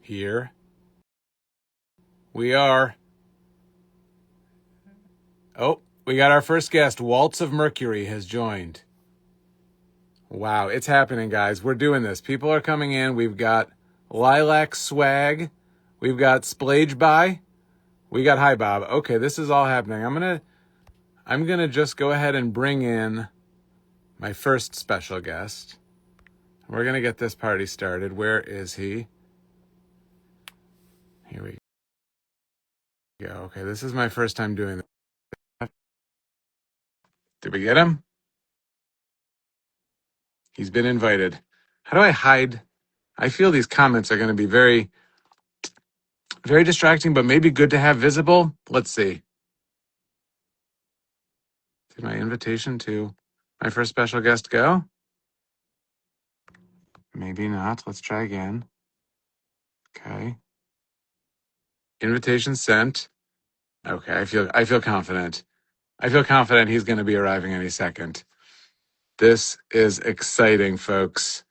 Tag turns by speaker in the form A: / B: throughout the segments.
A: Here we are. Oh, we got our first guest. Waltz of Mercury has joined. Wow, it's happening, guys. We're doing this. People are coming in. We've got Lilac Swag. We've got Splage By. We got Hi Bob. Okay, this is all happening. I'm gonna just go ahead and bring in my first special guest. We're gonna get this party started. Where is he? Here we go. Okay, this is my first time doing this. Did we get him? He's been invited. How do I hide? I feel these comments are going to be very, very distracting, but maybe good to have visible. Let's see. Did my invitation to my first special guest go? Maybe not. Let's try again. Okay. Invitation sent. Okay, I feel confident. I feel confident he's going to be arriving any second. This is exciting, folks.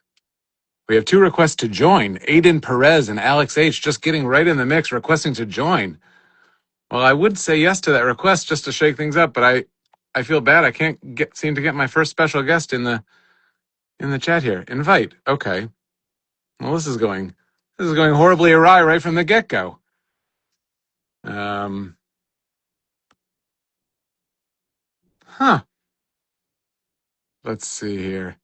A: We have 2 requests to join. Aiden Perez and Alex H. just getting right in the mix, requesting to join. Well, I would say yes to that request just to shake things up, but I feel bad. I can't seem to get my first special guest in the chat here. Invite. Okay. Well, this is going horribly awry right from the get-go. Let's see here.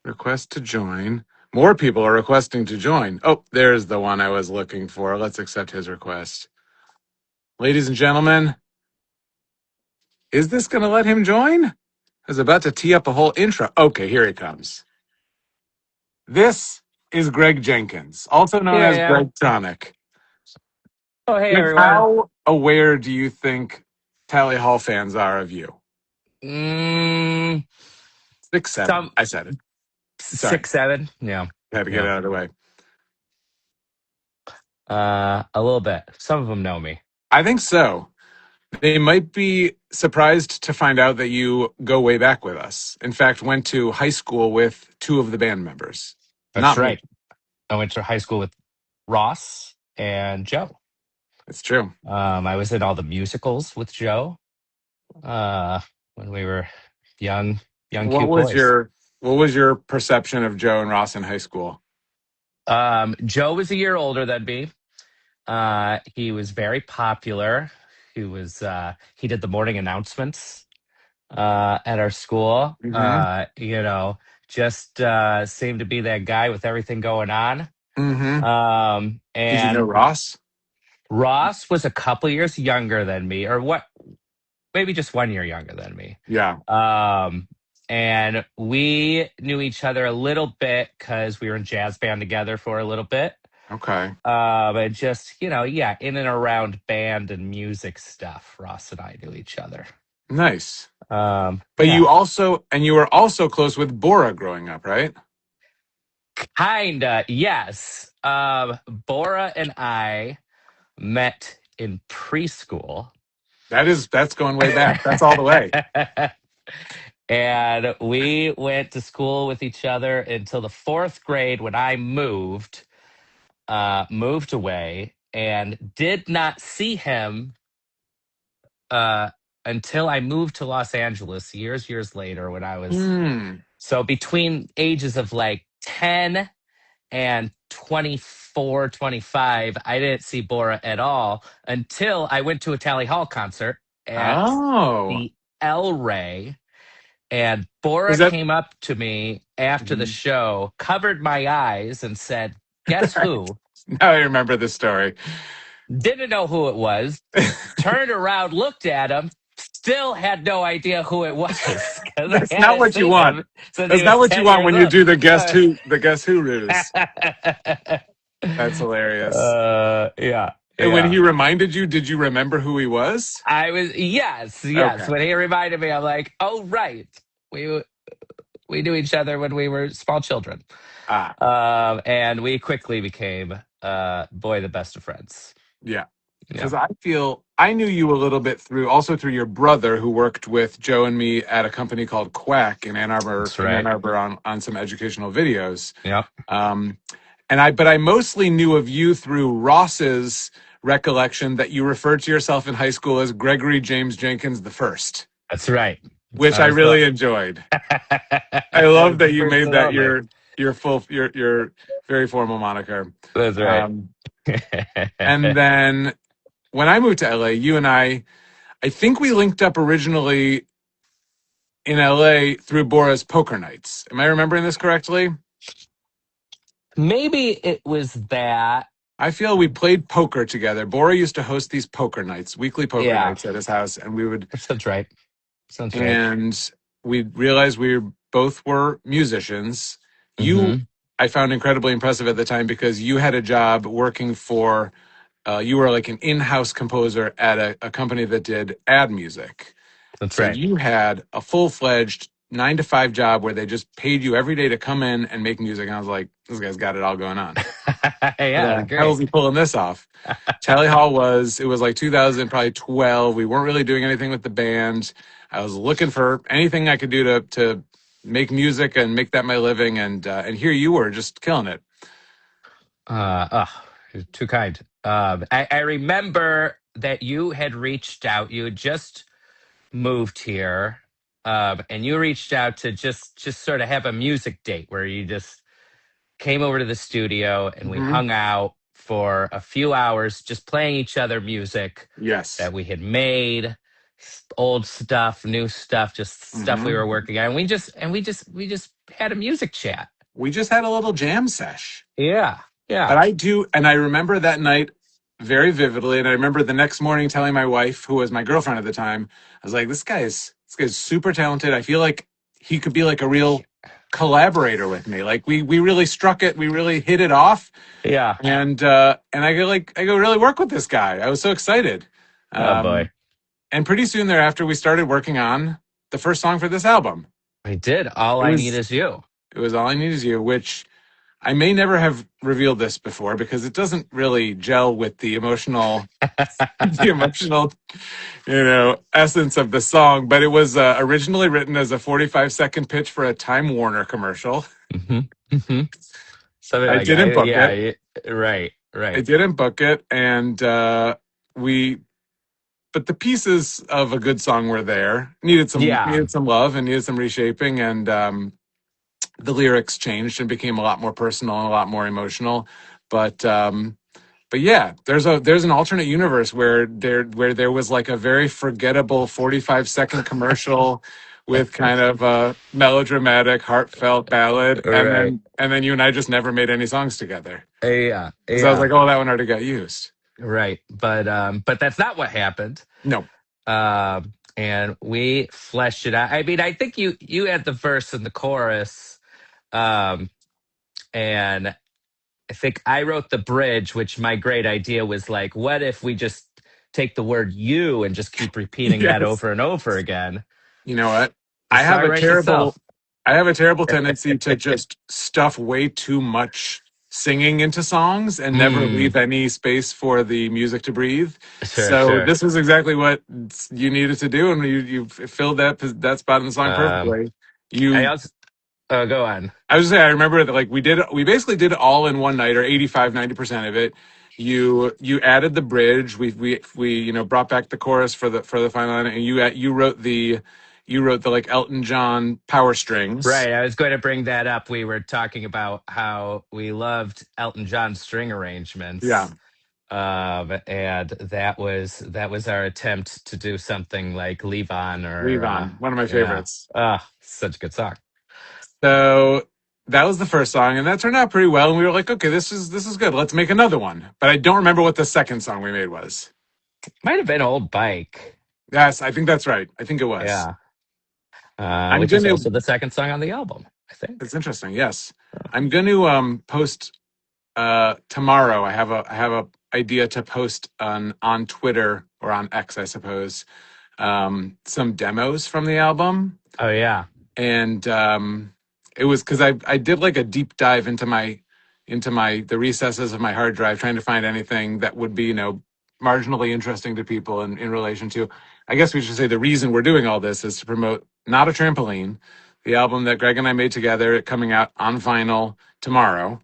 A: Request to join. More people are requesting to join. Oh, there's the one I was looking for. Let's accept his request. Ladies and gentlemen, is this going to let him join? I was about to tee up a whole intro. Okay, here he comes. This is Greg Jenkins, also known as Gregtronic.
B: Oh, hey,
A: Greg,
B: everyone.
A: how aware do you think Tally Hall fans are of you? 6, 7. I said it. Sorry.
B: 6, 7. Yeah.
A: I had to get it out of the way.
B: A little bit. Some of them know me.
A: I think so. They might be surprised to find out that you go way back with us. In fact, went to high school with 2 of the band members.
B: That's
A: Not
B: right.
A: me.
B: I went to high school with Ross and Joe.
A: It's true.
B: I was in all the musicals with Joe when we were young,
A: What
B: cute
A: was
B: boys.
A: your perception of Joe and Ross in high school?
B: Joe was a year older than me. He was very popular. He did the morning announcements at our school.
A: Mm-hmm.
B: Just seemed to be that guy with everything going on.
A: Mm-hmm. Did you know
B: And
A: Ross?
B: Ross was a couple years younger than me, or what? Maybe just 1 year younger than me.
A: Yeah.
B: And we knew each other a little bit because we were in jazz band together for a little bit.
A: Okay.
B: But just, in and around band and music stuff, Ross and I knew each other.
A: Nice. But
B: yeah.
A: you were also close with Bora growing up, right?
B: Kinda, yes. Bora and I met in preschool.
A: That's going way back. That's all the way.
B: And we went to school with each other until the 4th grade when I moved away, and did not see him until I moved to Los Angeles years later when I was so between ages of like 10 and 24, 25, I didn't see Bora at all until I went to a Tally Hall concert at the El Rey. And Bora came up to me after the show, covered my eyes, and said, "Guess who?"
A: Now I remember the story.
B: Didn't know who it was. Turned around, looked at him, still had no idea who it was.
A: That's not what you want. That's not what you want when you do the guess who ruse. That's hilarious.
B: Yeah.
A: And when he reminded you, did you remember who he was?
B: Yes. Okay. When he reminded me, I'm like, oh, right. We knew each other when we were small children. And we quickly became, the best of friends.
A: Yeah. Because I knew you a little bit through your brother who worked with Joe and me at a company called Quack in Ann Arbor.
B: That's right.
A: On some educational videos.
B: Yep.
A: but I mostly knew of you through Ross's recollection that you referred to yourself in high school as Gregory James Jenkins the First,
B: That's right.
A: which
B: I
A: I
B: was the
A: really enjoyed. I
B: I
A: love
B: was the
A: that you
B: first
A: made
B: and
A: that
B: only.
A: your very formal moniker.
B: That's right.
A: Um, and then when I moved to LA, you and I think we linked up originally in LA through Bora's poker nights. Am I remembering this correctly?
B: Maybe it was that.
A: I feel we played poker together. Bora used to host these poker nights, weekly poker
B: Yeah,
A: nights at his house, and we would,
B: sounds right. Sounds right.
A: and we realized we both were musicians. You,
B: Mm-hmm.
A: I found incredibly impressive at the time because you had a job working for, you were like an in-house composer at a company that did ad music.
B: That's
A: So
B: right.
A: you had a full-fledged 9 to 5 job where they just paid you every day to come in and make music. And I was like, this guy's got it all going on. How
B: Yeah,
A: the hell is
B: great.
A: he pulling this off? Tally Hall it was like 2000, probably 12. We weren't really doing anything with the band. I was looking for anything I could do to make music and make that my living. And here you were just killing it.
B: You're too kind. I remember that you had reached out. You had just moved here, and you reached out to just sort of have a music date where you just came over to the studio and we
A: Hmm.
B: hung out for a few hours, just playing each other music
A: Yes.
B: that we had made, old stuff, new stuff, just stuff we
A: Hmm.
B: were working on. We just had a music chat.
A: We just had a little jam sesh.
B: Yeah,
A: But
B: yeah.
A: I do, and I remember that night very vividly. And I remember the next morning telling my wife, who was my girlfriend at the time, I was like, this guy's super talented. I feel like he could be like a real collaborator with me. Like we really struck it. We really hit it off.
B: Yeah.
A: And I go really work with this guy. I was so excited.
B: Oh boy.
A: Um, and pretty soon thereafter, we started working on the first song for this album.
B: I did. All
A: It
B: I need
A: was
B: is you.
A: it was All I Need Is You, which I may never have revealed this before because it doesn't really gel with the emotional, the emotional, essence of the song. But it was originally written as a 45-second pitch for a Time Warner commercial.
B: Hmm. Hmm. Something
A: I
B: like
A: didn't
B: that.
A: book
B: Yeah.
A: it.
B: Right.
A: I
B: Right.
A: didn't book it, and we. But the pieces of a good song were there.
B: Yeah.
A: Needed some love and needed some reshaping, and the lyrics changed and became a lot more personal and a lot more emotional. But but yeah, there's an alternate universe where there was like a very forgettable 45-second commercial with kind of a melodramatic, heartfelt ballad, and
B: Right.
A: then you and I just never made any songs together.
B: Yeah.
A: Because I was like,
B: Yeah.
A: oh, that one already got used.
B: Right. But that's not what happened.
A: No.
B: And we fleshed it out. I mean, I think you had the verse and the chorus. Um, and I think I wrote the bridge, which my great idea was like, what if we just take the word you and just keep repeating that
A: Yes.
B: over and over again?
A: You know what?
B: The
A: I have
B: song
A: a
B: writes
A: terrible
B: itself.
A: I have a terrible tendency to just stuff way too much singing into songs and never
B: Mm,
A: leave any space for the music to breathe.
B: sure,
A: So
B: sure.
A: this was exactly what you needed to do, and you filled that spot in the song
B: Um,
A: perfectly.
B: I
A: You,
B: also go on.
A: I was saying, I remember that like we basically did it all in one night, or 85-90% of it. You added the bridge. We brought back the chorus for the final line, and you wrote the like Elton John power strings.
B: Right, I was going to bring that up. We were talking about how we loved Elton John string
A: Yeah,
B: arrangements, and that was our attempt to do something like "Leave On"
A: Leave
B: or
A: On, one of my
B: yeah,
A: favorites.
B: such a good song.
A: So that was the first song, and that turned out pretty well. And we were like, okay, this is good. Let's make another one. But I don't remember what the second song we made was.
B: Might have been "Old Bike,"
A: Yes, I think that's right. I think it was.
B: yeah,
A: I'm
B: which is
A: gonna.
B: also the second song on the album, I think.
A: It's interesting. Yes, I'm gonna post tomorrow. I have a idea to post on Twitter or on X, I suppose, some demos from the album.
B: Oh yeah,
A: And it was because I did like a deep dive into the recesses of my hard drive trying to find anything that would be marginally interesting to people in relation to, I guess we should say, the reason we're doing all this is to promote Not a Trampoline, the album that Greg and I made together, coming out on vinyl tomorrow.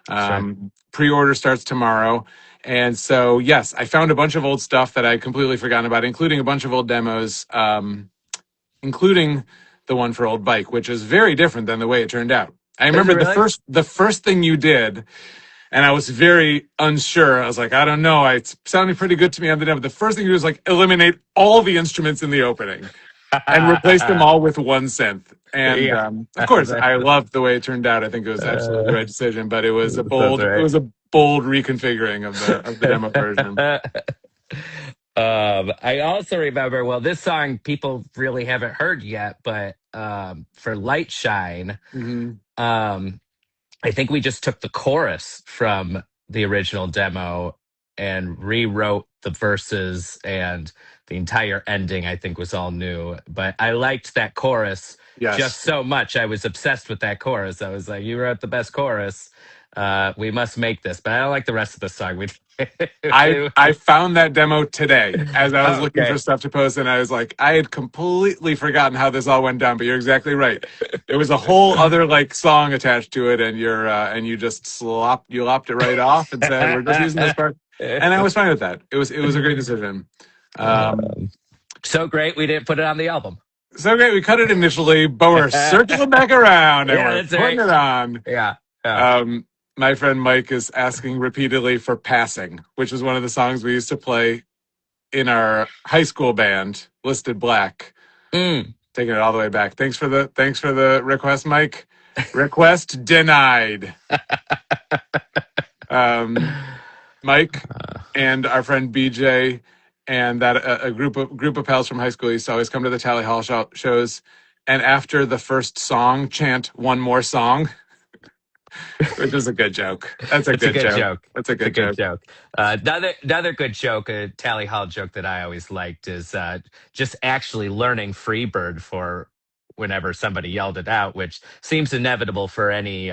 B: Sure.
A: Pre-order starts tomorrow. And so, yes, I found a bunch of old stuff that I'd completely forgotten about, including a bunch of old demos, including the one for Old Bike, which is very different than the way it turned out. I
B: Is it
A: remember
B: really?
A: the first thing you did, and I was very unsure. I was like, I don't know. It sounded pretty good to me on the demo. The first thing you do is like eliminate all the instruments in the opening and replace them all with one synth. And
B: Yeah.
A: of course, I loved the way it turned out. I think it was absolutely the right decision. But
B: That's
A: it
B: right.
A: was a bold reconfiguring of the demo version.
B: I also remember, well, this song people really haven't heard yet, but for Light Shine,
A: Hmm.
B: um, I think we just took the chorus from the original demo and rewrote the verses, and the entire ending I think was all new. But I liked that chorus
A: Yes,
B: just so much. I was obsessed with that chorus. I was like, you wrote the best chorus. We must make this. But I don't like the rest of the song. We
A: I found that demo today as I was
B: Oh,
A: looking for
B: okay.
A: stuff to post, and I was like, I had completely forgotten how this all went down. But you're exactly right. There was a whole other like song attached to it, and you just lopped it right off and said, we're just using this part, and I was fine with that. It was a great decision. Um,
B: Um, so great we didn't put it on the album.
A: so great. We cut it initially, but we're circling back around and
B: Yeah,
A: we're
B: that's
A: putting
B: right.
A: it on.
B: Yeah, yeah.
A: Um, my friend Mike is asking repeatedly for "Passing," which is one of the songs we used to play in our high school band, Listed Black.
B: Mm.
A: Taking it all the way back. Thanks for the request, Mike. Request denied. Um, Mike and our friend BJ and that a group of pals from high school used to always come to the Tally Hall shows, and after the first song, chant one more song, which is a good joke. That's a
B: It's a
A: good
B: good
A: joke.
B: joke.
A: That's a
B: It's a
A: good
B: good
A: joke.
B: joke. Another good joke, a Tally Hall joke that I always liked is just actually learning Freebird for whenever somebody yelled it out, which seems inevitable for any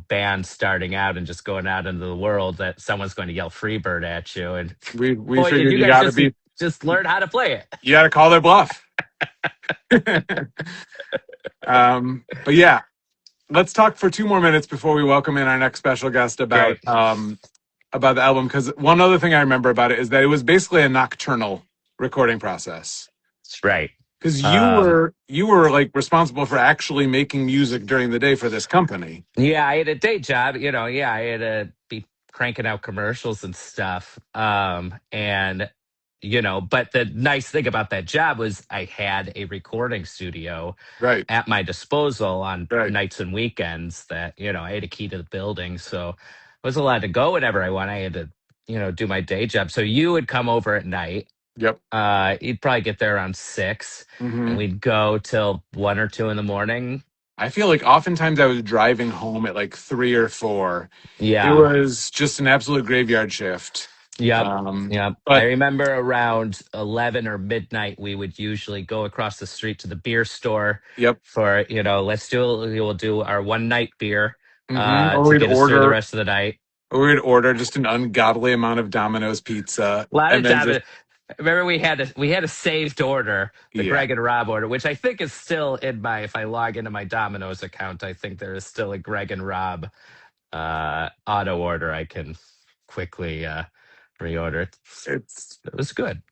B: band starting out and just going out into the world that someone's going to yell Freebird at you. And
A: We
B: boy, did
A: figured
B: you guys just
A: you
B: learn how to play it.
A: got to call their bluff. But yeah, let's talk for 2 more minutes before we welcome in our next special guest
B: Great.
A: about the album. Because one other thing I remember about it is that it was basically a nocturnal recording process.
B: That's right.
A: Because
B: Um,
A: you were like responsible for actually making music during the day for this company.
B: Yeah, I had a day job, yeah, I had to be cranking out commercials and stuff. And but the nice thing about that job was I had a recording studio
A: Right.
B: at my disposal on
A: Right.
B: nights and weekends that, I had a key to the building. So I was allowed to go whenever I want. I had to, do my day job. So you would come over at night.
A: Yep.
B: You'd probably get there around 6, and
A: Hmm.
B: we'd go till 1 or 2 in the morning.
A: I feel like oftentimes I was driving home at like 3 or 4. It
B: Yeah.
A: was just an absolute graveyard shift.
B: Yep.
A: Um,
B: Yep. I
A: but
B: remember around 11 or midnight, we would usually go across the street to the beer store
A: yep.
B: for, we'll do our one night beer
A: Hmm.
B: to get us through the rest of the night.
A: Or we'd order just an ungodly amount of Domino's pizza,
B: A lot
A: and
B: of
A: then
B: time.
A: just
B: Remember, we had a saved order, the
A: yeah,
B: Greg and Rob order, which I think is still in my. If I log into my Domino's account, I think there is still a Greg and Rob auto order. I can quickly reorder.
A: it's
B: It was good.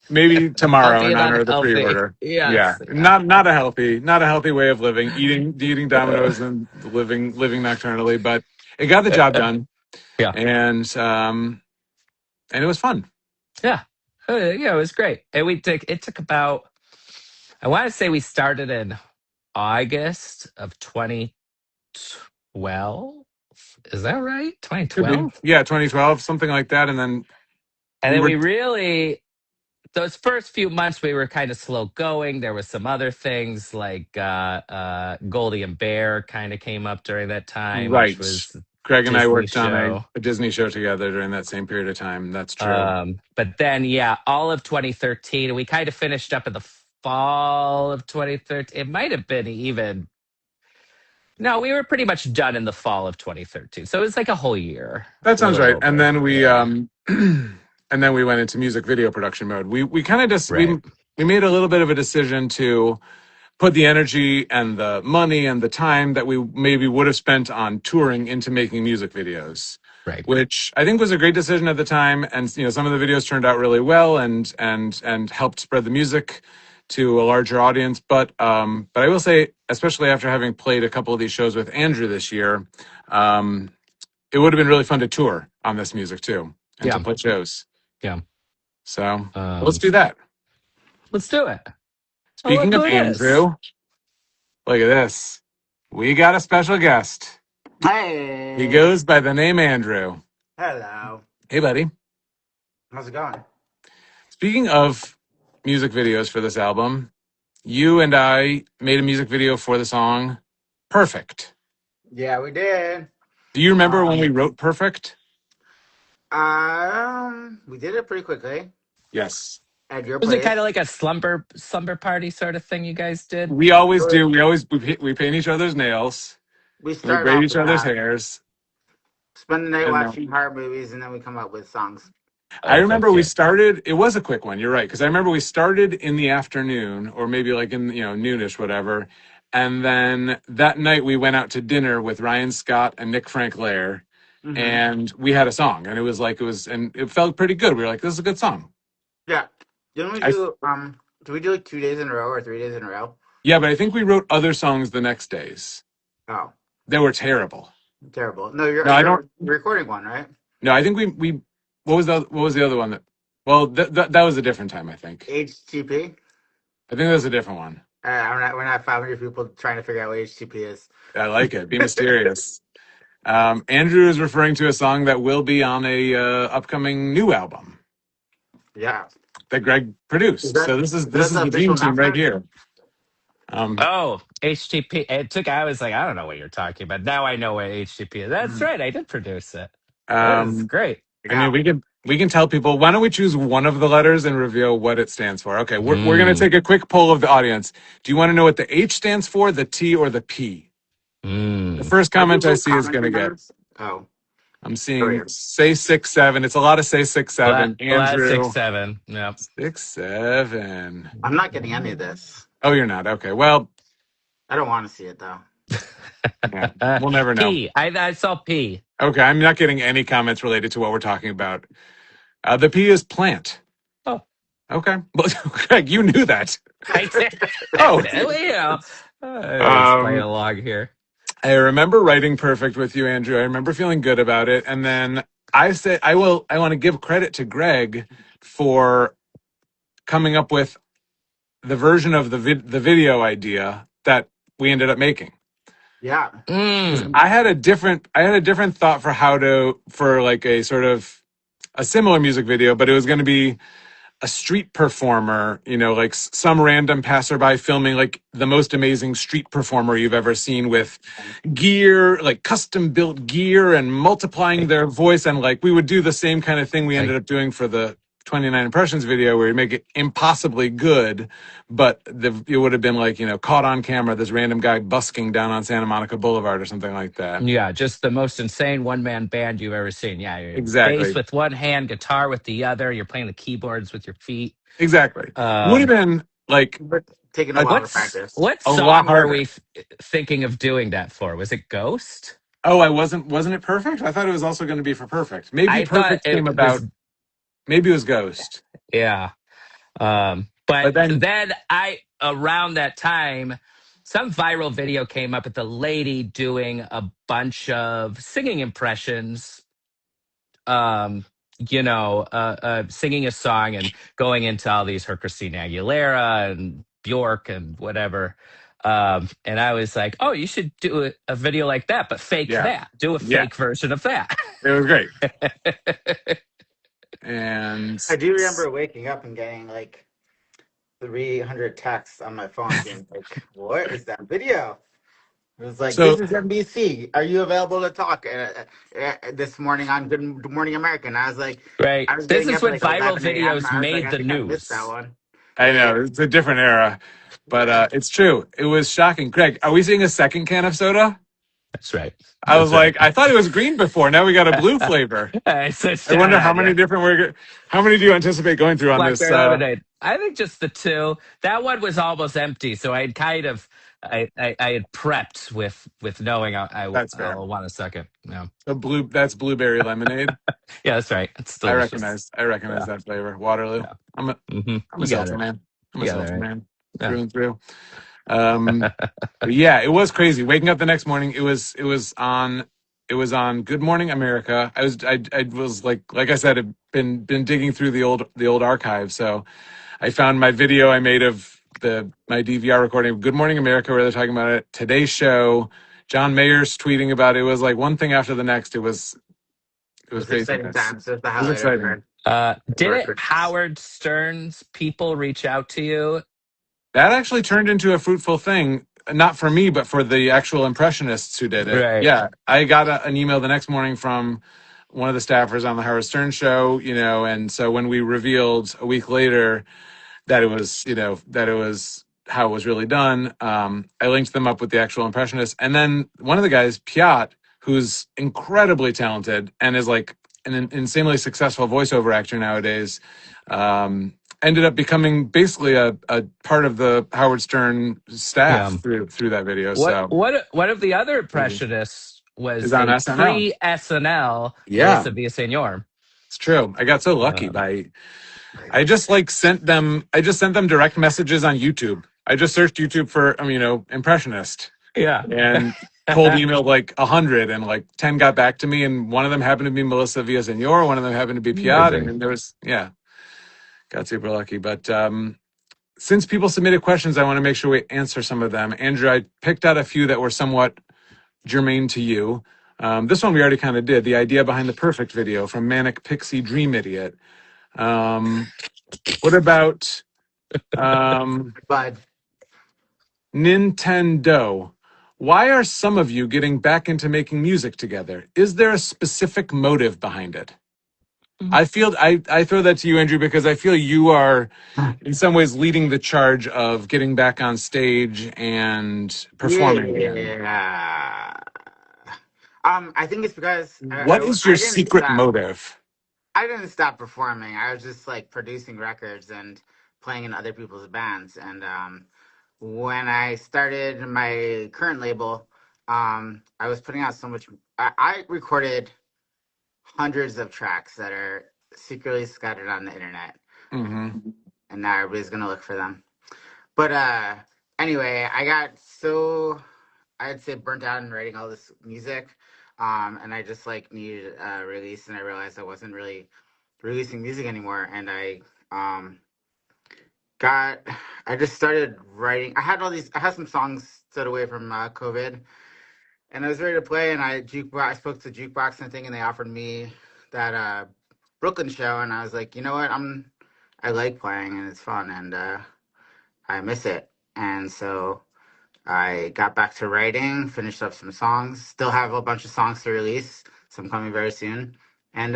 A: maybe tomorrow
B: Healthy
A: in
B: and
A: honor of the
B: unhealthy.
A: pre-order. Yeah,
B: Yes. Yeah.
A: not a healthy way of living, eating Domino's and living nocturnally, but it got the job done,
B: Yeah.
A: and it was fun.
B: Yeah. Yeah, it was great. And it took about, I want to say we started in August of 2012. Is that right?
A: Could be
B: 2012?
A: yeah, 2012, something like that, and then
B: And
A: we
B: then
A: were
B: we really, those first few months, we were kind of slow going. There was some other things like Goldie and Bear kind of came up during that time, which
A: right.
B: was
A: Greg and I
B: Disney
A: worked on
B: show.
A: a Disney show together during that same period of time. That's true.
B: But then, yeah, all of 2013, we kind of finished up in the fall of 2013. It might have been even, no, we were pretty much done in the fall of 2013. So it was like a whole year,
A: That
B: a
A: sounds
B: little
A: right. And
B: over.
A: then we
B: Yeah,
A: and then we went into music video production mode. We kind of just
B: right.
A: we made a little bit of a decision to put the energy and the money and the time that we maybe would have spent on touring into making music videos,
B: Right.
A: which I think was a great decision at the time. And some of the videos turned out really well and helped spread the music to a larger audience. But I will say, especially after having played a couple of these shows with Andrew this year, it would have been really fun to tour on this music too and to
B: Yeah.
A: play shows.
B: Yeah.
A: So let's do that.
B: Let's do it. Oh, look
A: Speaking
B: who
A: of
B: it is.
A: Andrew, look at this. We got a special guest.
C: Hey.
A: He goes by the name Andrew.
C: Hello.
A: Hey, buddy.
C: How's it going?
A: Speaking of music videos for this album, you and I made a music video for the song Perfect.
C: Yeah, we did.
A: Do you remember when we wrote Perfect?
C: We did it pretty quickly
A: Yes.
C: at your
B: Was it
C: place.
B: kind of like a slumber party sort of thing you guys did?
A: We always do. We paint each other's nails.
C: We
A: We
C: started
A: braid
C: off
A: each
C: with
A: other's
C: that.
A: hairs.
C: Spend the night
A: And
C: watching horror movies, and then we come up with songs.
A: I
B: Oh, so
A: remember we
B: cute.
A: started. It was a quick one. You're right, because I remember we started in the afternoon, or maybe like in noonish, whatever. And then that night we went out to dinner with Ryan Scott and Nick Frank Lair,
C: Mm-hmm.
A: and we had a song, and and it felt pretty good. We were like, "This is a good song."
C: Yeah. Didn't we
A: I
C: did we do like 2 days in a row or 3 days in a row?
A: Yeah, but I think we wrote other songs the next days.
C: Oh,
A: They were terrible.
C: terrible. No, you're
A: No, I don't.
C: you're recording one, right?
A: No, I think we. What was the other one that? Well, that was a different time. I think.
C: HTTP.
A: I think that was a different one.
C: We're not 500 people trying to figure out what HTTP is.
A: I like it. Be mysterious. Andrew is referring to a song that will be on a upcoming new album
C: Yeah.
A: that Greg produced. So this is
C: That's the
A: the dream
C: official
A: team right
C: announcement?
A: here. Um,
B: Oh, HTTP. I was like, I don't know what you're talking about. Now I know what HTTP is. That's right. I did produce it. That was
A: um,
B: great.
A: I mean, we can tell people. Why don't we choose one of the letters and reveal what it stands for? Okay, we're gonna take a quick poll of the audience. Do you want to know what the H stands for, the T, or the P? The first
C: Are
A: comment I
C: people
A: see is gonna
C: commenting
A: get.
C: on this? Oh,
A: I'm
C: there we
A: seeing
C: go.
A: say 6-7. It's a lot of say 6-7.
B: A lot of
A: Andrew
B: 6-7. Yep.
A: 6-7.
C: I'm not getting any of this.
A: Oh, you're not. Okay. Well,
C: I don't want to see it though.
A: yeah, we'll never know.
B: P. I saw P.
A: Okay, I'm not getting any comments related to what we're talking about. The P is plant.
B: Oh,
A: Okay. Well, Greg, you knew that.
B: I did.
A: Oh.
B: I was playing along here.
A: I remember writing Perfect with you, Andrew. I remember feeling good about it. And then I said, I want to give credit to Greg for coming up with the version of the video idea that we ended up making.
C: Yeah.
A: I had a different thought for like a sort of a similar music video, but it was going to be a street performer, like some random passerby filming like the most amazing street performer you've ever seen with gear, like custom built gear and multiplying their voice. And like we would do the same kind of thing we ended up doing for the 29 Impressions video where you make it impossibly good, but it would have been like, caught on camera, this random guy busking down on Santa Monica Boulevard or something like that.
B: Yeah, just the most insane one-man band you've ever seen. Yeah, you're
A: Exactly.
B: bass with one hand, guitar with the other. You're playing the keyboards with your feet.
A: Exactly. Would have been like
C: Taking a lot of practice.
B: What
A: a lot
B: song were
A: harder.
B: we thinking of doing that for? Was it Ghost?
A: Oh, wasn't it Perfect? I thought it was also going to be for Perfect. Maybe
B: I thought
A: Perfect
B: it
A: came about.
B: was.
A: Maybe it was Ghost.
B: Yeah. But
A: then
B: around that time, some viral video came up with the lady doing a bunch of singing impressions, singing a song and going into all these her Christina Aguilera and Bjork and whatever. And I was like, oh, you should do a video like that, but fake that. Do a fake version of that.
A: It was great. And
C: I do remember waking up and getting like 300 texts on my phone being like, what is that video? It was like, this is NBC. Are you available to talk this morning on Good Morning America? And I was like,
B: right.
C: I was
B: This
C: getting
B: is
C: up at
B: when
C: like
B: viral
C: 11 a.m.
B: videos
C: I was like,
B: made
C: I
B: the
C: think I missed that
B: news.
C: one.
A: I know it's a different era, but it's true. It was shocking. Greg, are we seeing a second can of soda?
B: That's right.
A: I was
B: That's right.
A: like, I thought it was green before. Now we got a blue flavor.
B: I switched
A: I
B: out
A: wonder how
B: on
A: many
B: you.
A: different how many do you anticipate going through on this?
B: Blackberry lemonade. I think just the two. That one was almost empty, so I had kind of I had prepped with knowing
A: That's fair.
B: I'll want a second. Yeah,
A: That's blueberry lemonade.
B: yeah, that's right. It's delicious.
A: I recognize
B: Yeah,
A: that flavor. Waterloo.
B: yeah.
A: I'm a
B: You got
A: seltzer
B: it.
A: man. I'm a
B: You got
A: seltzer
B: it
A: man
B: right.
A: through and through. But yeah, it was crazy. Waking up the next morning, it was on Good Morning America. I was like I said, I've been digging through the old archive. So I found my video I made of my DVR recording of Good Morning America where they're talking about it. Today's Show, John Mayer's tweeting about it. It was like one thing after the next. It was
C: It was exciting
A: craziness.
C: times. It was the
A: It was
C: highlight of
A: exciting.
C: her
B: Didn't
C: Christmas.
B: Howard Stern's people reach out to you?
A: That actually turned into a fruitful thing, not for me, but for the actual impressionists who did it.
B: Right.
A: Yeah, I got an email the next morning from one of the staffers on the Howard Stern show, and so when we revealed a week later that it was, that it was how it was really done, I linked them up with the actual impressionists. And then one of the guys, Piat, who's incredibly talented and is like an insanely successful voiceover actor nowadays, ended up becoming basically a part of the Howard Stern staff
B: Yeah.
A: through that video.
B: What
A: So
B: what one of the other
A: is
B: impressionists was
A: on
B: a
A: SNL.
B: pre SNL
A: Yeah,
B: Melissa Villaseñor.
A: it's true. I got so lucky
B: Um,
A: by I just sent them direct messages on YouTube. I just searched YouTube for impressionist
B: yeah.
A: and cold emailed like 100 and like 10 got back to me and one of them happened to be Melissa Villaseñor, one of them happened to be Piat, and
B: Amazing.
A: then there was got super lucky. But since people submitted questions, I want to make sure we answer some of them. Andrew, I picked out a few that were somewhat germane to you. This one we already kind of did. The idea behind the perfect video from Manic Pixie Dream Idiot. What about
C: But
A: Nintendo? Why are some of you getting back into making music together? Is there a specific motive behind it? I throw that to you, Andrew, because I feel you are in some ways leading the charge of getting back on stage and performing again.
C: yeah. I think it's because
A: What is your
C: I didn't
A: secret
C: stop.
A: motive?
C: I didn't stop performing. I was just like producing records and playing in other people's bands. And when I started my current label, I was putting out so much. I recorded hundreds of tracks that are secretly scattered on the internet,
A: Mm-hmm.
C: and now everybody's gonna look for them. But anyway, I got so I'd say burnt out in writing all this music, and I just like needed a release, and I realized I wasn't really releasing music anymore, and um got I just started writing. I had some songs set away from COVID, and I was ready to play, and I spoke to Jukebox and thing, and they offered me that Brooklyn show, and I was like, you know what, I like playing and it's fun, and I miss it, and so I got back to writing, finished up some songs, still have a bunch of songs to release, some coming very soon. And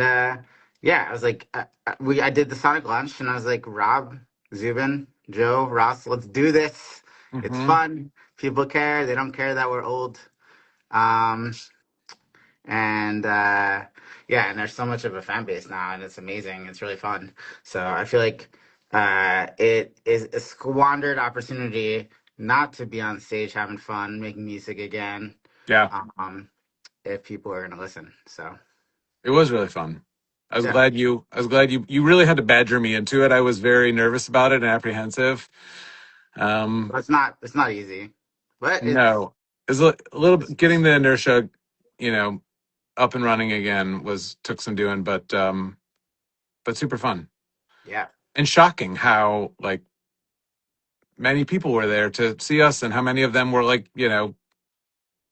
C: yeah, I was like, I did the Sonic launch, and I was like, Rob, Zubin, Joe, Ross, let's do this. It's
A: Mm-hmm.
C: fun. People care. They don't care that we're old. Um, and yeah, and there's so much of a fan base now, and it's amazing. It's really fun. So I feel like it is a squandered opportunity not to be on stage having fun, making music again.
A: Yeah,
C: Um, if people are gonna listen, so
A: it was really fun.
C: yeah,
A: I was glad you really had to badger me into it. I was very nervous about it and apprehensive. Um,
C: but it's not easy, but
A: no, it was a little bit getting the inertia, you know, up and running again took some doing, but super fun
C: yeah,
A: and shocking how like many people were there to see us and how many of them were like,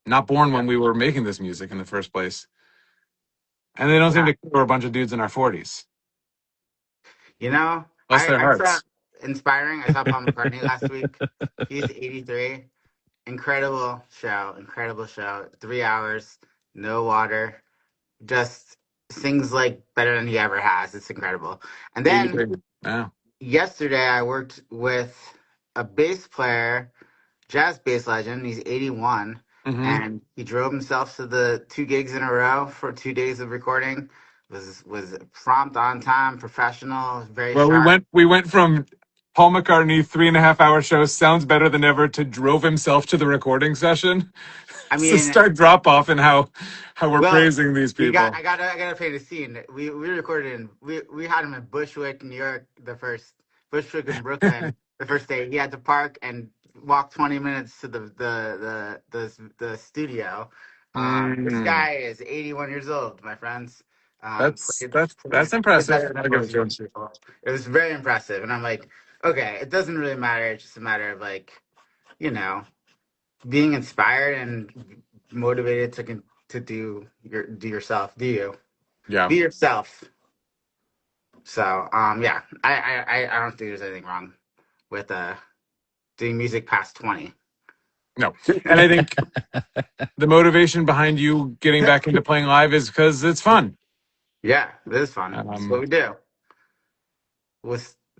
A: not born
C: yeah,
A: when we were making this music in the first place. And they don't seem
C: yeah.
A: to care we're a bunch of dudes in our 40s.
C: You know,
A: Bless their
C: I saw
A: hearts.
C: inspiring. I saw Paul McCartney last week. He's 83. Incredible show. 3 hours, no water, just sings like better than he ever has. It's incredible. And then
A: 83. Yeah.
C: yesterday, I worked with a bass player, jazz bass legend. He's 81.
A: Mm-hmm.
C: and he drove himself to the 2 gigs in a row for 2 days of recording. Was prompt, on time, professional, very
A: Well, we
C: sharp.
A: went from Paul McCartney 3.5 hour show sounds better than ever to drove himself to the recording session.
C: I
A: It's a
C: mean,
A: stark drop off in how we're
C: well,
A: praising these
C: we got.
A: people.
C: I gotta paint a scene. We recorded in. We had him in Bushwick, New York. The first Bushwick in Brooklyn. The first day he had to park and walk 20 minutes to the studio. This
A: Mm,
C: guy is 81 years old, my friends.
A: that's that's
C: Plays
A: impressive.
C: better than
A: I'll give it
C: most
A: to
C: young
A: him.
C: people. It was very impressive, and I'm like, okay, it doesn't really matter. It's just a matter of like, you know, being inspired and motivated to do yourself.
A: Yeah.
C: Be yourself. So yeah, I don't think there's anything wrong with doing music past 20.
A: No. And I think the motivation behind you getting back into playing live is because it's fun.
C: Yeah, it is fun. That's what
A: Um,
C: we do.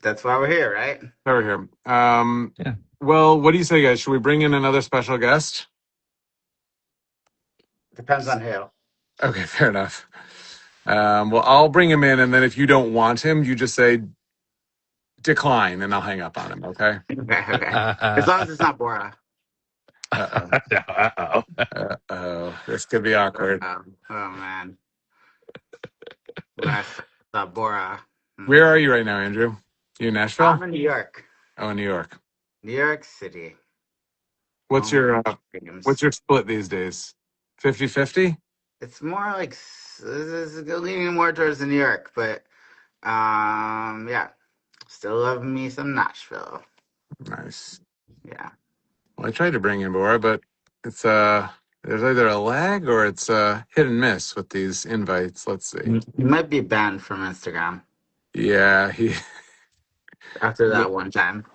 C: That's why we're here, right?
A: over here.
B: Yeah.
A: Well, what do you say, guys? Should we bring in another special guest?
C: Depends on who.
A: Okay, fair enough. Well, I'll bring him in, and then if you don't want him, you just say decline, and I'll hang up on him. Okay.
C: Okay, okay. As long as it's not Bora.
A: Uh oh.
B: Uh-oh.
A: Oh, this could be awkward.
C: Oh man. Last Bora.
A: Where are you right now, Andrew? You in Nashville?
C: I'm in New York.
A: Oh, in New York.
C: New York City.
A: What's
C: Home of
A: your
C: my
A: what's
C: dreams.
A: your split these days? 50-50?
C: It's more like it's leaning more towards the New York, but yeah. Still love me some Nashville.
A: Nice.
C: Yeah.
A: Well, I tried to bring in Bora, but it's there's either a lag or it's hit and miss with these invites. Let's see.
C: He might be banned from Instagram
A: Yeah,
C: after that one time.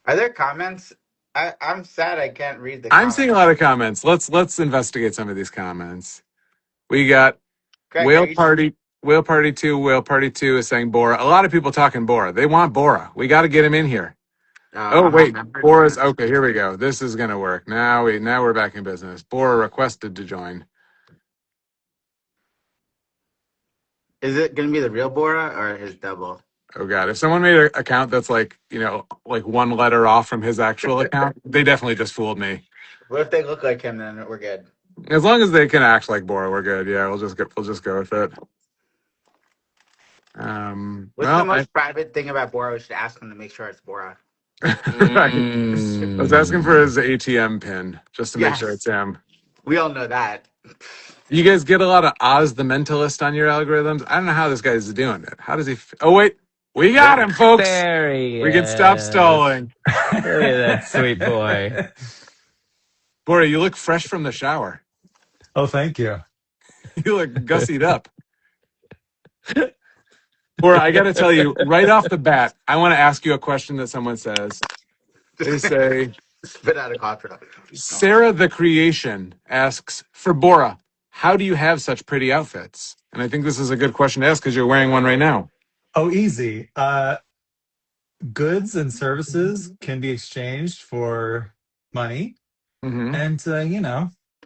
C: Are there comments? I'm sad I can't read the
A: I'm seeing a
C: comments.
A: lot of comments. Let's investigate some of these comments. We got
C: Greg, are
A: Whale
C: you?
A: Party, Whale Party 2, Whale Party 2 is saying Bora. A lot of people talking Bora. They want Bora. We got to get him in here. Oh
C: I'm on
A: wait,
C: member
A: Bora's
C: join.
A: okay. Here we go. This is gonna work. Now we're back in business. Bora requested to join.
C: Is it going to be the real Bora or his double?
A: Oh god, if someone made an account that's like like one letter off from his actual account, they definitely just fooled me.
C: What if they look like him? Then we're good.
A: As long as they can act like Bora, we're good. Yeah, we'll just go with it.
C: What's the
A: Well,
C: most private thing about Bora? We should ask him to make sure it's Bora.
A: right. I was asking for his ATM pin just to make sure
C: Yes,
A: it's him.
C: we all know that.
A: You guys get a lot of Oz the Mentalist on your algorithms. I don't know how this guy's doing it. How does he? Oh wait, we got
C: There.
A: him, folks.
B: There he
A: We can stop
B: is.
A: stalling.
B: Look at that sweet boy.
A: Bora, you look fresh from the shower.
D: Oh, thank you.
A: You look gussied up. Bora, I got to tell you, right off the bat, I want to ask you a question that someone says. They say,
C: Spit out a cocktail.
A: Sarah the Creation asks, for Bora, how do you have such pretty outfits? And I think this is a good question to ask because you're wearing one right now.
D: Oh, easy. Goods and services can be exchanged for money.
A: Mm-hmm.
D: And,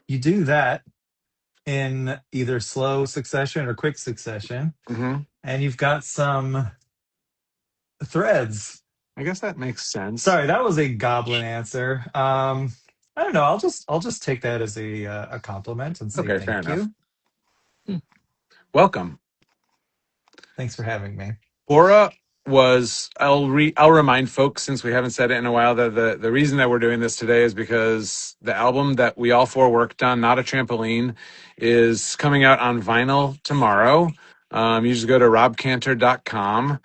D: you do that in either slow succession or quick succession.
A: Mm-hmm.
D: And you've got some threads.
A: I guess that makes sense.
D: Sorry, that was a goblin answer. I don't know. I'll just take that as a compliment and say
A: Okay, fair
D: thank
A: enough.
D: you.
A: Welcome.
D: Thanks for having me.
A: Bora was I'll remind folks since we haven't said it in a while that the reason that we're doing this today is because the album that we all four worked on, Not a Trampoline, is coming out on vinyl tomorrow. You just go to robcantor.com.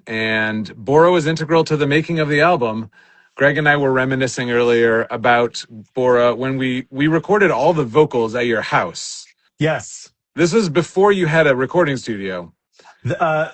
A: And Bora was integral to the making of the album. Greg and I were reminiscing earlier about Bora when we recorded all the vocals at your house.
D: Yes.
A: This was before you had a recording studio.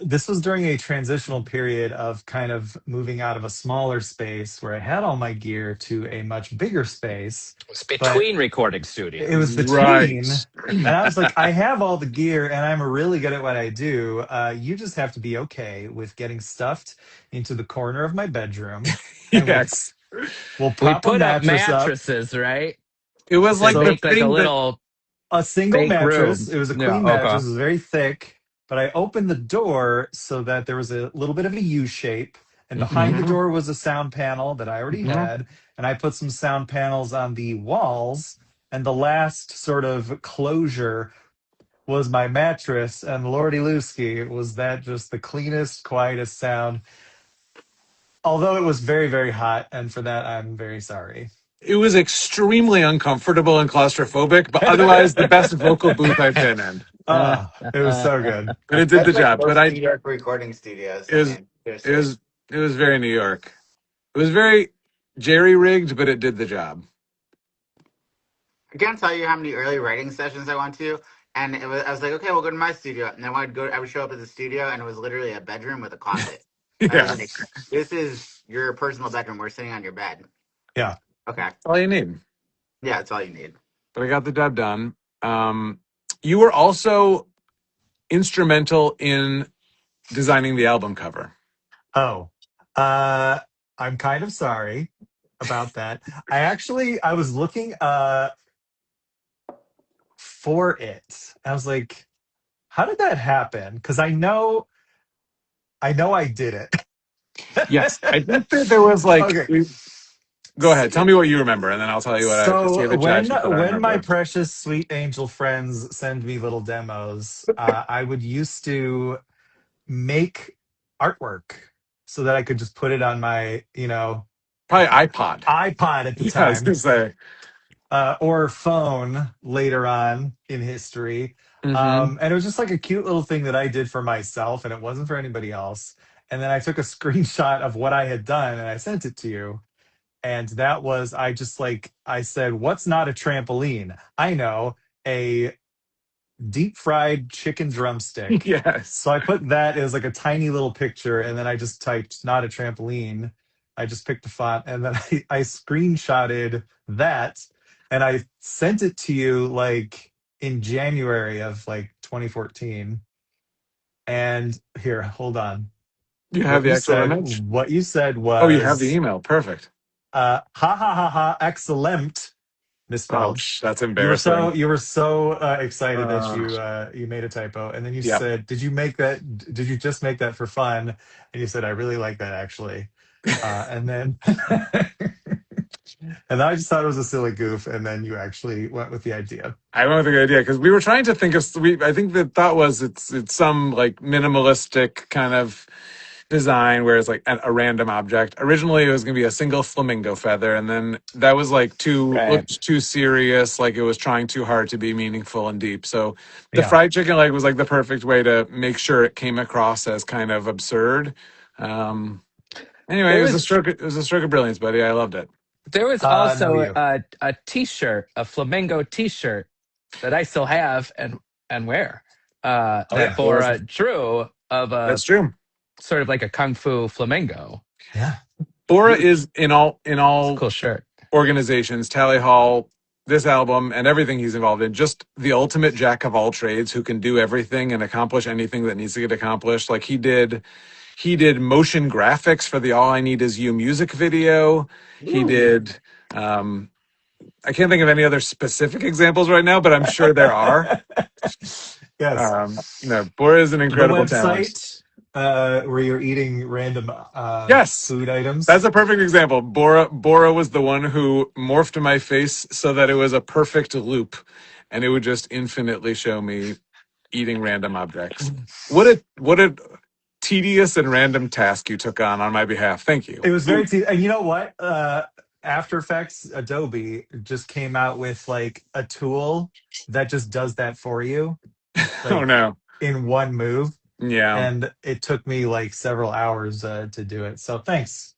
D: This was during a transitional period of kind of moving out of a smaller space where I had all my gear to a much bigger space.
B: It's
D: But
B: between recording
D: it was
B: studios.
A: Right.
D: between, and I was like, I have all the gear and I'm really good at what I do. You just have to be okay with getting stuffed into the corner of my bedroom, and
A: Yes.
D: we'll
B: We
D: prop a
B: put up
D: mattress up.
B: mattresses, right?
A: It was
B: To
A: like the
B: make like a
A: thing that,
B: little
D: A single
B: fake
D: mattress.
B: room.
D: It was a
B: Yeah.
D: queen
B: Okay.
D: mattress. It was very thick, but I opened the door so that there was a little bit of a U shape. And behind the
A: hmm
D: door was a sound panel that I already
A: hmm
D: had. And I put some sound panels on the walls. And the last sort of closure was my mattress. And Lordy Lusky, was that just the cleanest, quietest sound? Although it was very, very hot. And for that, I'm very sorry.
A: it was extremely uncomfortable and claustrophobic, but otherwise the best vocal booth I've been in.
D: Oh, it was so good.
A: But it did the
C: That's like
A: job. But
C: most New York recording studios.
A: it
C: I
A: was,
C: mean,
A: it
C: seriously.
A: was, it was very New York. It was very jerry rigged, but it did the job.
C: I can't tell you how many early writing sessions I went to, and I was like, okay, we'll go to my studio, and then I would show up at the studio, and it was literally a bedroom with a closet. I was
A: Yeah,
C: like, this is your personal bedroom. We're sitting on your bed.
D: Yeah.
C: Okay,
A: all you need.
C: yeah, that's all you need.
A: But I got the job done. You were also instrumental in designing the album cover.
D: Oh, I'm kind of sorry about that. I was looking for it. I was like, how did that happen? Because I know I did
A: Yes, I think
D: it.
A: that there was like.
D: Okay.
A: Go ahead, tell me what you remember, and then I'll tell you what I to see if
D: So
A: it jives with what I
D: when my
A: remember.
D: precious sweet angel friends send me little demos, I would used to make artwork so that I could just put it on my,
A: Probably iPod.
D: iPod at the
A: Yeah, I was
D: time,
A: gonna say.
D: or phone later on in history.
A: Mm-hmm.
D: And it was just like a cute little thing that I did for myself, and it wasn't for anybody else. And then I took a screenshot of what I had done and I sent it to you. And that was, I said, what's not a trampoline? I know, a deep fried chicken drumstick.
A: Yes.
D: So I put that as like a tiny little picture, and then I just typed not a trampoline. I just picked a font, and then I screenshotted that, and I sent it to you like in January of like 2014. And here, hold on.
A: You have the actual image?
D: What you said
A: Oh, you have the
D: was
A: email. Perfect.
D: ha ha ha ha excellent,
A: Oh,
D: misspelled.
A: that's embarrassing.
D: You were so excited that
A: Uh,
D: you made a typo, and then you
A: yeah.
D: said, "Did you make that? Did you just make that for fun?" And you said, "I really like that actually." And then and I just thought it was a silly goof, and then you actually went with the idea.
A: I went with a good idea because we were trying to think of. I think the thought was it's some like minimalistic kind of design where it's like a random object. Originally, it was going to be a single flamingo feather, and then that was like too
B: Right.
A: looked too serious, like it was trying too hard to be meaningful and deep. So the
D: Yeah.
A: fried chicken leg was like the perfect way to make sure it came across as kind of absurd. Um, anyway,
B: There
A: it was a
B: was
A: stroke. It was a stroke of brilliance, buddy. I loved it.
B: there was
D: No,
B: also
D: you.
B: a T-shirt, a flamingo T-shirt that I still have and wear.
D: Oh
B: That
D: yeah,
A: There was
B: Bora drew of
A: that's
B: a
A: true.
B: sort of like a kung fu flamingo.
D: yeah,
A: Bora is in all
B: It's a cool shirt.
A: organizations, Tally Hall, this album, and everything he's involved in, just the ultimate jack of all trades who can do everything and accomplish anything that needs to get accomplished. Like he did motion graphics for the All I Need Is You music video. He
C: Ooh.
A: did I can't think of any other specific examples right now, but I'm sure there are.
D: yes.
A: Bora is an
D: The
A: incredible talent.
D: website where you're eating random
A: Yes.
D: food
A: That's
D: items.
A: a perfect example. Bora was the one who morphed my face so that it was a perfect loop, and it would just infinitely show me eating random objects. What a tedious and random task you took on my behalf. Thank you.
D: It was and you know what? After Effects, Adobe just came out with like a tool that just does that for you,
A: Oh
D: like
A: no.
D: in one move.
A: Yeah.
D: And it took me like several hours to do it. So thanks,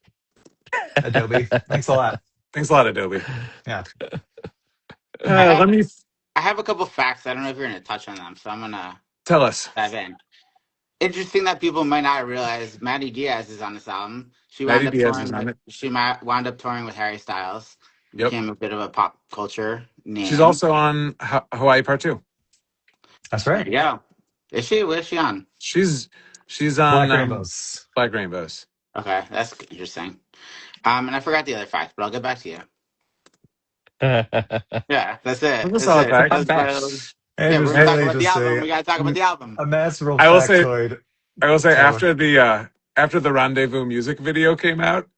D: Adobe. Thanks a lot.
A: Thanks a lot, Adobe.
D: Yeah.
C: I have
A: Let me
C: I have a couple facts. I don't know if you're gonna touch on them, so I'm gonna
A: tell us.
C: dive in. Interesting that people might not realize Maddie Diaz is on this album.
A: Maddie Diaz is on it.
C: She might wound up touring with Harry Styles.
A: Yep.
C: Became a bit of a pop culture
A: She's
C: name.
A: also on Hawaii Part 2.
D: That's
C: There
D: right.
C: you go. Is she? Where's she on?
A: She's on
D: Black Rainbows.
A: Black Rainbows.
C: Okay, that's interesting. And I forgot the other fact, but I'll get back to you. Yeah, that's it.
A: That's a
C: That's
A: solid
C: it.
A: fact.
B: Not
C: That's
B: bad.
C: yeah,
D: Andrew's
C: we're gonna talk
D: really
C: about the
D: just
C: album. We gotta talk about the album.
D: a masterful
A: I will say,
D: factoid. So
A: after the Rendezvous music video came out,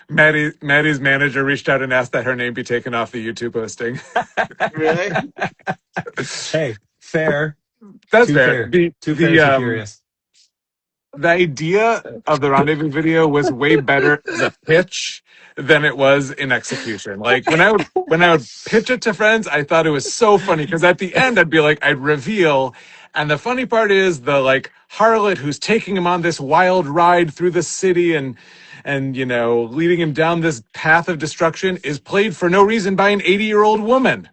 A: Maddie's manager reached out and asked that her name be taken off the YouTube posting.
C: Really?
D: hey, fair,
A: That's
D: too
A: fair.
D: fair, too fair, too curious.
A: The idea of the Rendezvous video was way better as a pitch than it was in execution. Like when I would pitch it to friends, I thought it was so funny because at the end I'd be like, I'd reveal, and the funny part is the like harlot who's taking him on this wild ride through the city and leading him down this path of destruction is played for no reason by an 80-year-old woman,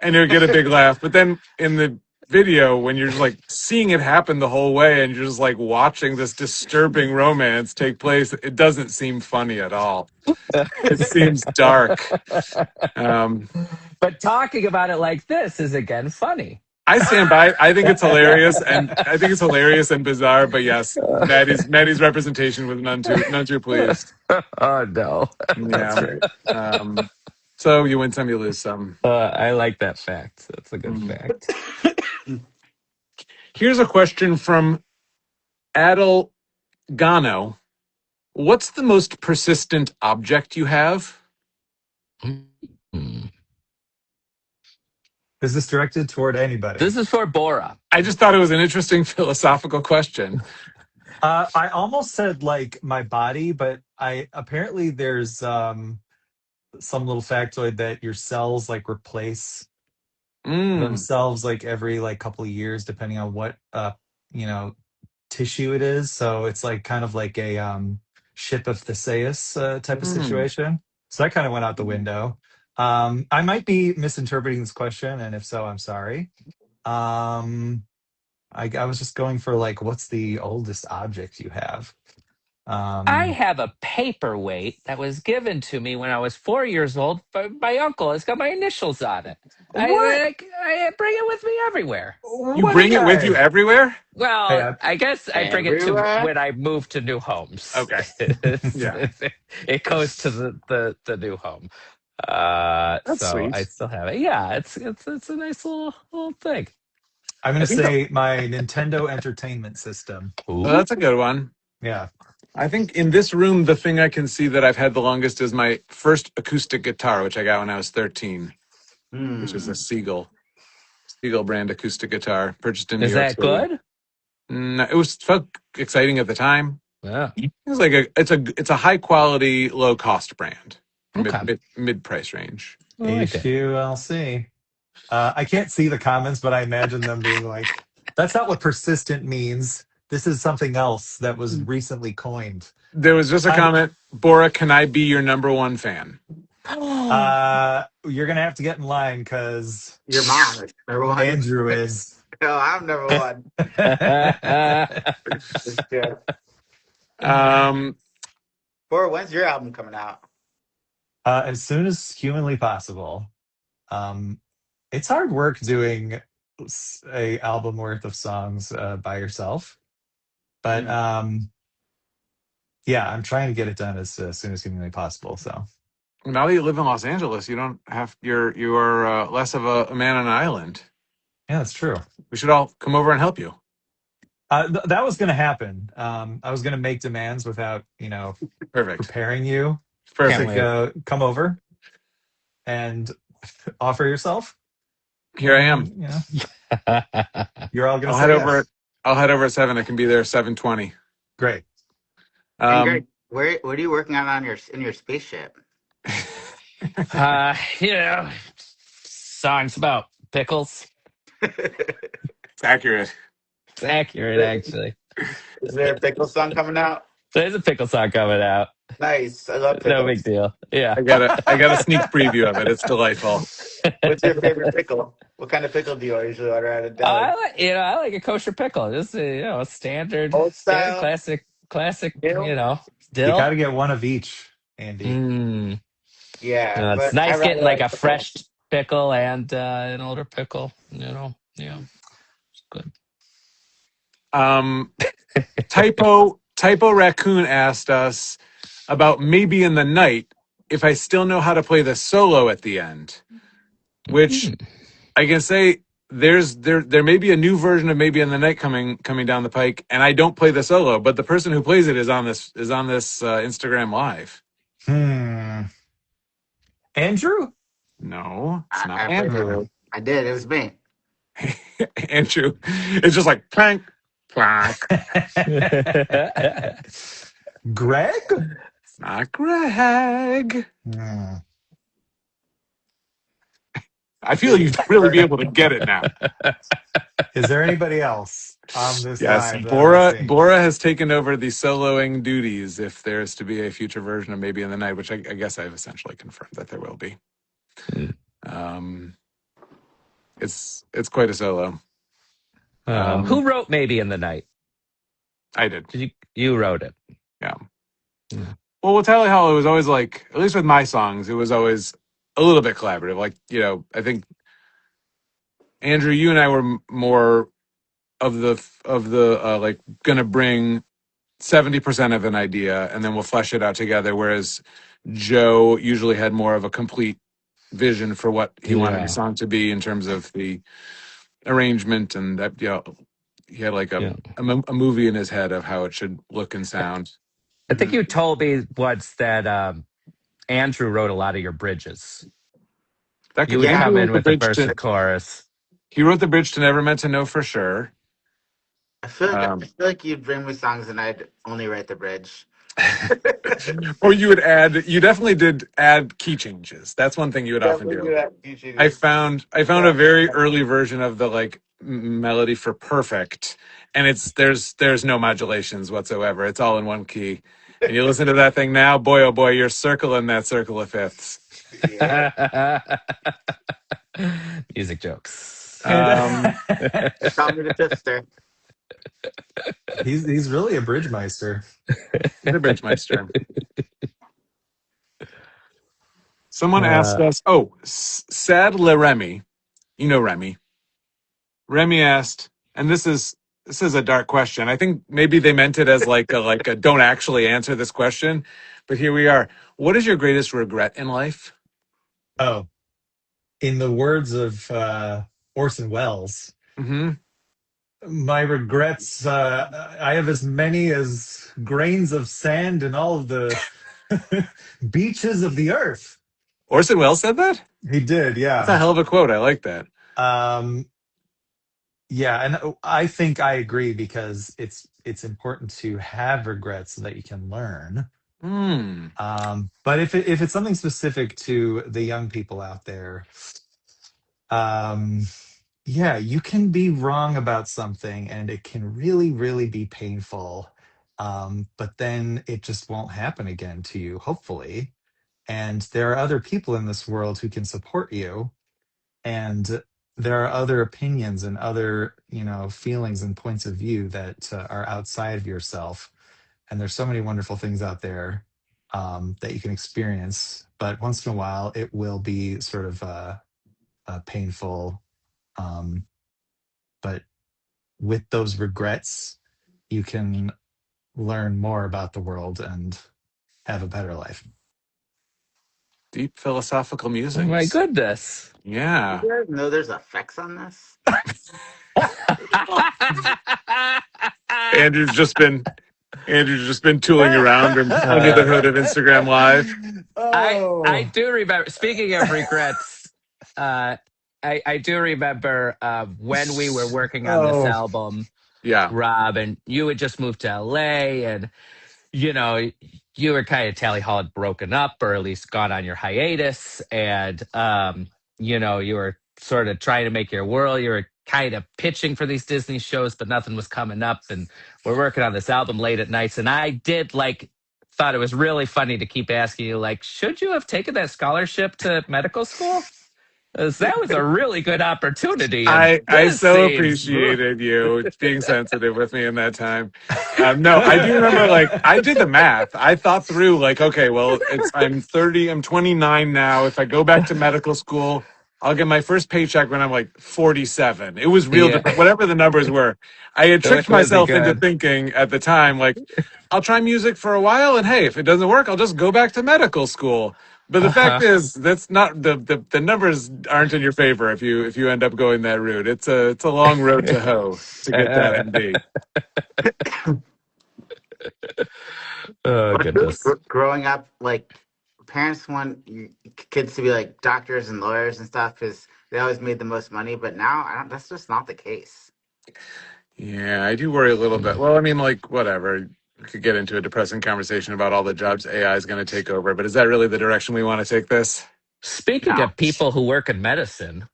A: and you get a big laugh. But then in the video, when you're just like seeing it happen the whole way and you're just like watching this disturbing romance take place, it doesn't seem funny at all. It seems dark. um
B: But talking about it like this is again funny.
A: I stand by it. I think it's hilarious, and bizarre, but yes, Maddie's representation was none too pleased.
B: Oh no, that's
A: Yeah.
B: right.
A: So you win some, you lose some.
B: I like that fact. That's a good
A: Mm.
B: fact.
A: Here's a question from Adel Gano. What's the most persistent object you have?
B: Mm.
D: Is this directed toward anybody?
B: This is for Bora.
A: I just thought it was an interesting philosophical question.
D: I almost said like my body, but I apparently there's some little factoid that your cells like replace
A: Mm.
D: themselves like every like couple of years, depending on what you know tissue it is. So it's like kind of like a ship of Theseus type of
A: Mm.
D: situation. So that kind of went out the window. I might be misinterpreting this question, and if so, I'm sorry. Um, I was just going for like, what's the oldest object you have?
B: I
D: Um,
B: have a paperweight that was given to me when I was 4 years old by my uncle. It's got my initials on it.
A: What?
B: I bring it with me everywhere.
A: You
D: what a
A: bring it with you
D: guy!
A: everywhere?
D: Hey,
B: Well, I guess I bring it to
C: Everywhere.
B: when I move to new homes.
A: Okay. Yeah.
B: It goes to the new home.
A: That's
B: So I
A: sweet.
B: still have it. Yeah, it's a nice little thing.
D: I'm
A: I
D: gonna
A: think
D: say my Nintendo Entertainment System.
B: Ooh.
A: that's a good one.
D: Yeah.
A: I think in this room, the thing I can see that I've had the longest is my first acoustic guitar, which I got when I was 13, which is a
C: Hmm.
A: Seagull brand acoustic guitar purchased in New
B: Is
A: York
B: that
A: City.
B: good?
A: Felt exciting at the time.
B: Yeah.
A: It was like it's a high quality, low cost brand,
B: Okay.
A: mid price range.
B: I like it.
D: HQLC. I can't see the comments, but I imagine them being like, "That's not what persistent means. This is something else that was recently coined."
A: There was just a
D: I'm.
A: comment, Bora, can I be your number one fan?
D: You're gonna have to get in line because
C: Your mom is number one.
D: Andrew is.
C: No, I'm number one. It's good.
A: Um,
C: Bora, when's your album coming out?
D: As soon as humanly possible. Um, it's hard work doing a album worth of songs by yourself, but
C: Hmm.
D: yeah, I'm trying to get it done as soon as humanly possible. So
A: now that you live in Los Angeles, you don't have you are less of a man on an island.
D: yeah, that's true.
A: We should all come over and help you.
D: That was going to happen. I was going to make demands without,
A: Perfect.
D: preparing you
B: Can't
D: to
A: Perfect.
B: wait.
D: go come over and offer yourself,
A: Here I
D: and
A: am.
D: you're all going
A: I'll
D: to
A: head
D: say
A: over.
D: yes.
A: I'll head over at 7. I can be there at 7:20.
D: Great.
C: And Greg,
A: Um,
C: what are you working on your spaceship?
B: You know, songs about pickles.
A: it's accurate.
B: It's accurate, actually.
C: Is there a pickle song coming out?
B: There's a pickle song coming out.
C: Nice. I love
B: No big
C: pickles.
B: deal. Yeah.
A: I got a sneak preview of it. It's delightful.
C: What's your favorite pickle? What kind of pickle do you usually order at a deli?
B: I like a kosher pickle. Just standard,
C: Old
B: standard,
C: style,
B: classic.
C: dill?
D: You got
B: Dill.
D: to get one of each, Andy.
B: Mm.
C: Yeah,
B: It's
C: but I
B: nice
C: rather
B: getting like
C: like
B: a
C: pickle.
B: fresh pickle and an older pickle. Yeah, it's good.
A: Um, typo raccoon asked us about maybe in the night. if I still know how to play the solo at the end, which I can say there may be a new version of Maybe in the Night coming down the pike, and I don't play the solo, but the person who plays it is on this Instagram live.
D: Andrew?
A: No, it's not
C: I played it.
A: Andrew.
C: I did. It was me.
A: Andrew, it's just like plank, plank.
D: Greg?
A: It's not Greg. I feel you'd really be able to get it now.
D: Is there anybody else on this
A: Yes,
D: live that would sing?
A: Bora has taken over the soloing duties if there is to be a future version of Maybe in the Night, which I guess I've essentially confirmed that there will be. It's quite a solo.
B: Who wrote Maybe in the Night?
A: I did.
B: You wrote it?
A: Yeah. Well, with Tally Hall, it was always like, at least with my songs, it was always a little bit collaborative. Like, I think Andrew, you and I were more of the like gonna bring 70% of an idea and then we'll flesh it out together. Whereas Joe usually had more of a complete vision for what he wanted the song to be in terms of the arrangement, and that he had like a movie in his head of how it should look and sound.
B: I think you told me once that Andrew wrote a lot of your bridges. You would come in with the verse and chorus.
A: He wrote the bridge to Never Meant to Know for sure.
C: I feel like you'd bring me songs and I'd only write the bridge.
A: Or you definitely did add key changes. That's one thing you would often do. I found a very early version of the like melody for Perfect, and there's no modulations whatsoever. It's all in one key. And you listen to that thing now, boy oh boy, you're circling that circle of fifths.
C: Yeah.
B: Music jokes.
C: Call me the fifthster.
D: He's really a bridge meister.
A: He's a bridge meister. Someone asked us, Sad Le Remy, Remy. Remy asked, and this is a dark question. I think maybe they meant it as like a don't actually answer this question, but here we are. What is your greatest regret in life?
D: Oh, in the words of Orson Welles, my regrets, I have as many as grains of sand in all of the beaches of the earth.
A: Orson Welles said that?
D: He did, yeah.
A: That's a hell of a quote. I like that.
D: Yeah, and I think I agree because it's important to have regrets so that you can learn. But if it's something specific to the young people out there, yeah, you can be wrong about something and it can really, really be painful. But then it just won't happen again to you, hopefully. And there are other people in this world who can support you. And there are other opinions and other, feelings and points of view that are outside of yourself. And there's so many wonderful things out there that you can experience. But once in a while, it will be sort of painful. But with those regrets, you can learn more about the world and have a better life.
A: Deep philosophical musings.
B: Oh my goodness.
A: Yeah.
C: You guys know there's effects on this?
A: Andrew's just been tooling around under the hood of Instagram Live.
B: I do remember, speaking of regrets, I do remember when we were working on this album, Rob, and you had just moved to LA, and you were kind of Tally Hall had broken up, or at least gone on your hiatus, and you were sort of trying to make your world. You were kind of pitching for these Disney shows, but nothing was coming up, and we're working on this album late at nights, and I did thought it was really funny to keep asking you, should you have taken that scholarship to medical school? That was a really good opportunity.
A: I so appreciated you being sensitive with me in that time. No, I do remember, I did the math. I thought through, okay, well, I'm 30, I'm 29 now. If I go back to medical school, I'll get my first paycheck when I'm 47. It was real, whatever the numbers were. I had tricked myself into thinking at the time, I'll try music for a while, and hey, if it doesn't work, I'll just go back to medical school. But the fact
B: Uh-huh.
A: is, that's not the numbers aren't in your favor if you end up going that route. It's a long road to hoe to get that MD.
B: Oh
C: But
B: goodness.
C: growing up, like parents want kids to be like doctors and lawyers and stuff because they always made the most money. But now, I don't, that's just not the case.
A: Yeah, I do worry a little bit. Well, I mean, like whatever. We could get into a depressing conversation about all the jobs AI is going to take over, but is that really the direction we want to take this?
B: Speaking
C: No.
B: of people who work in medicine,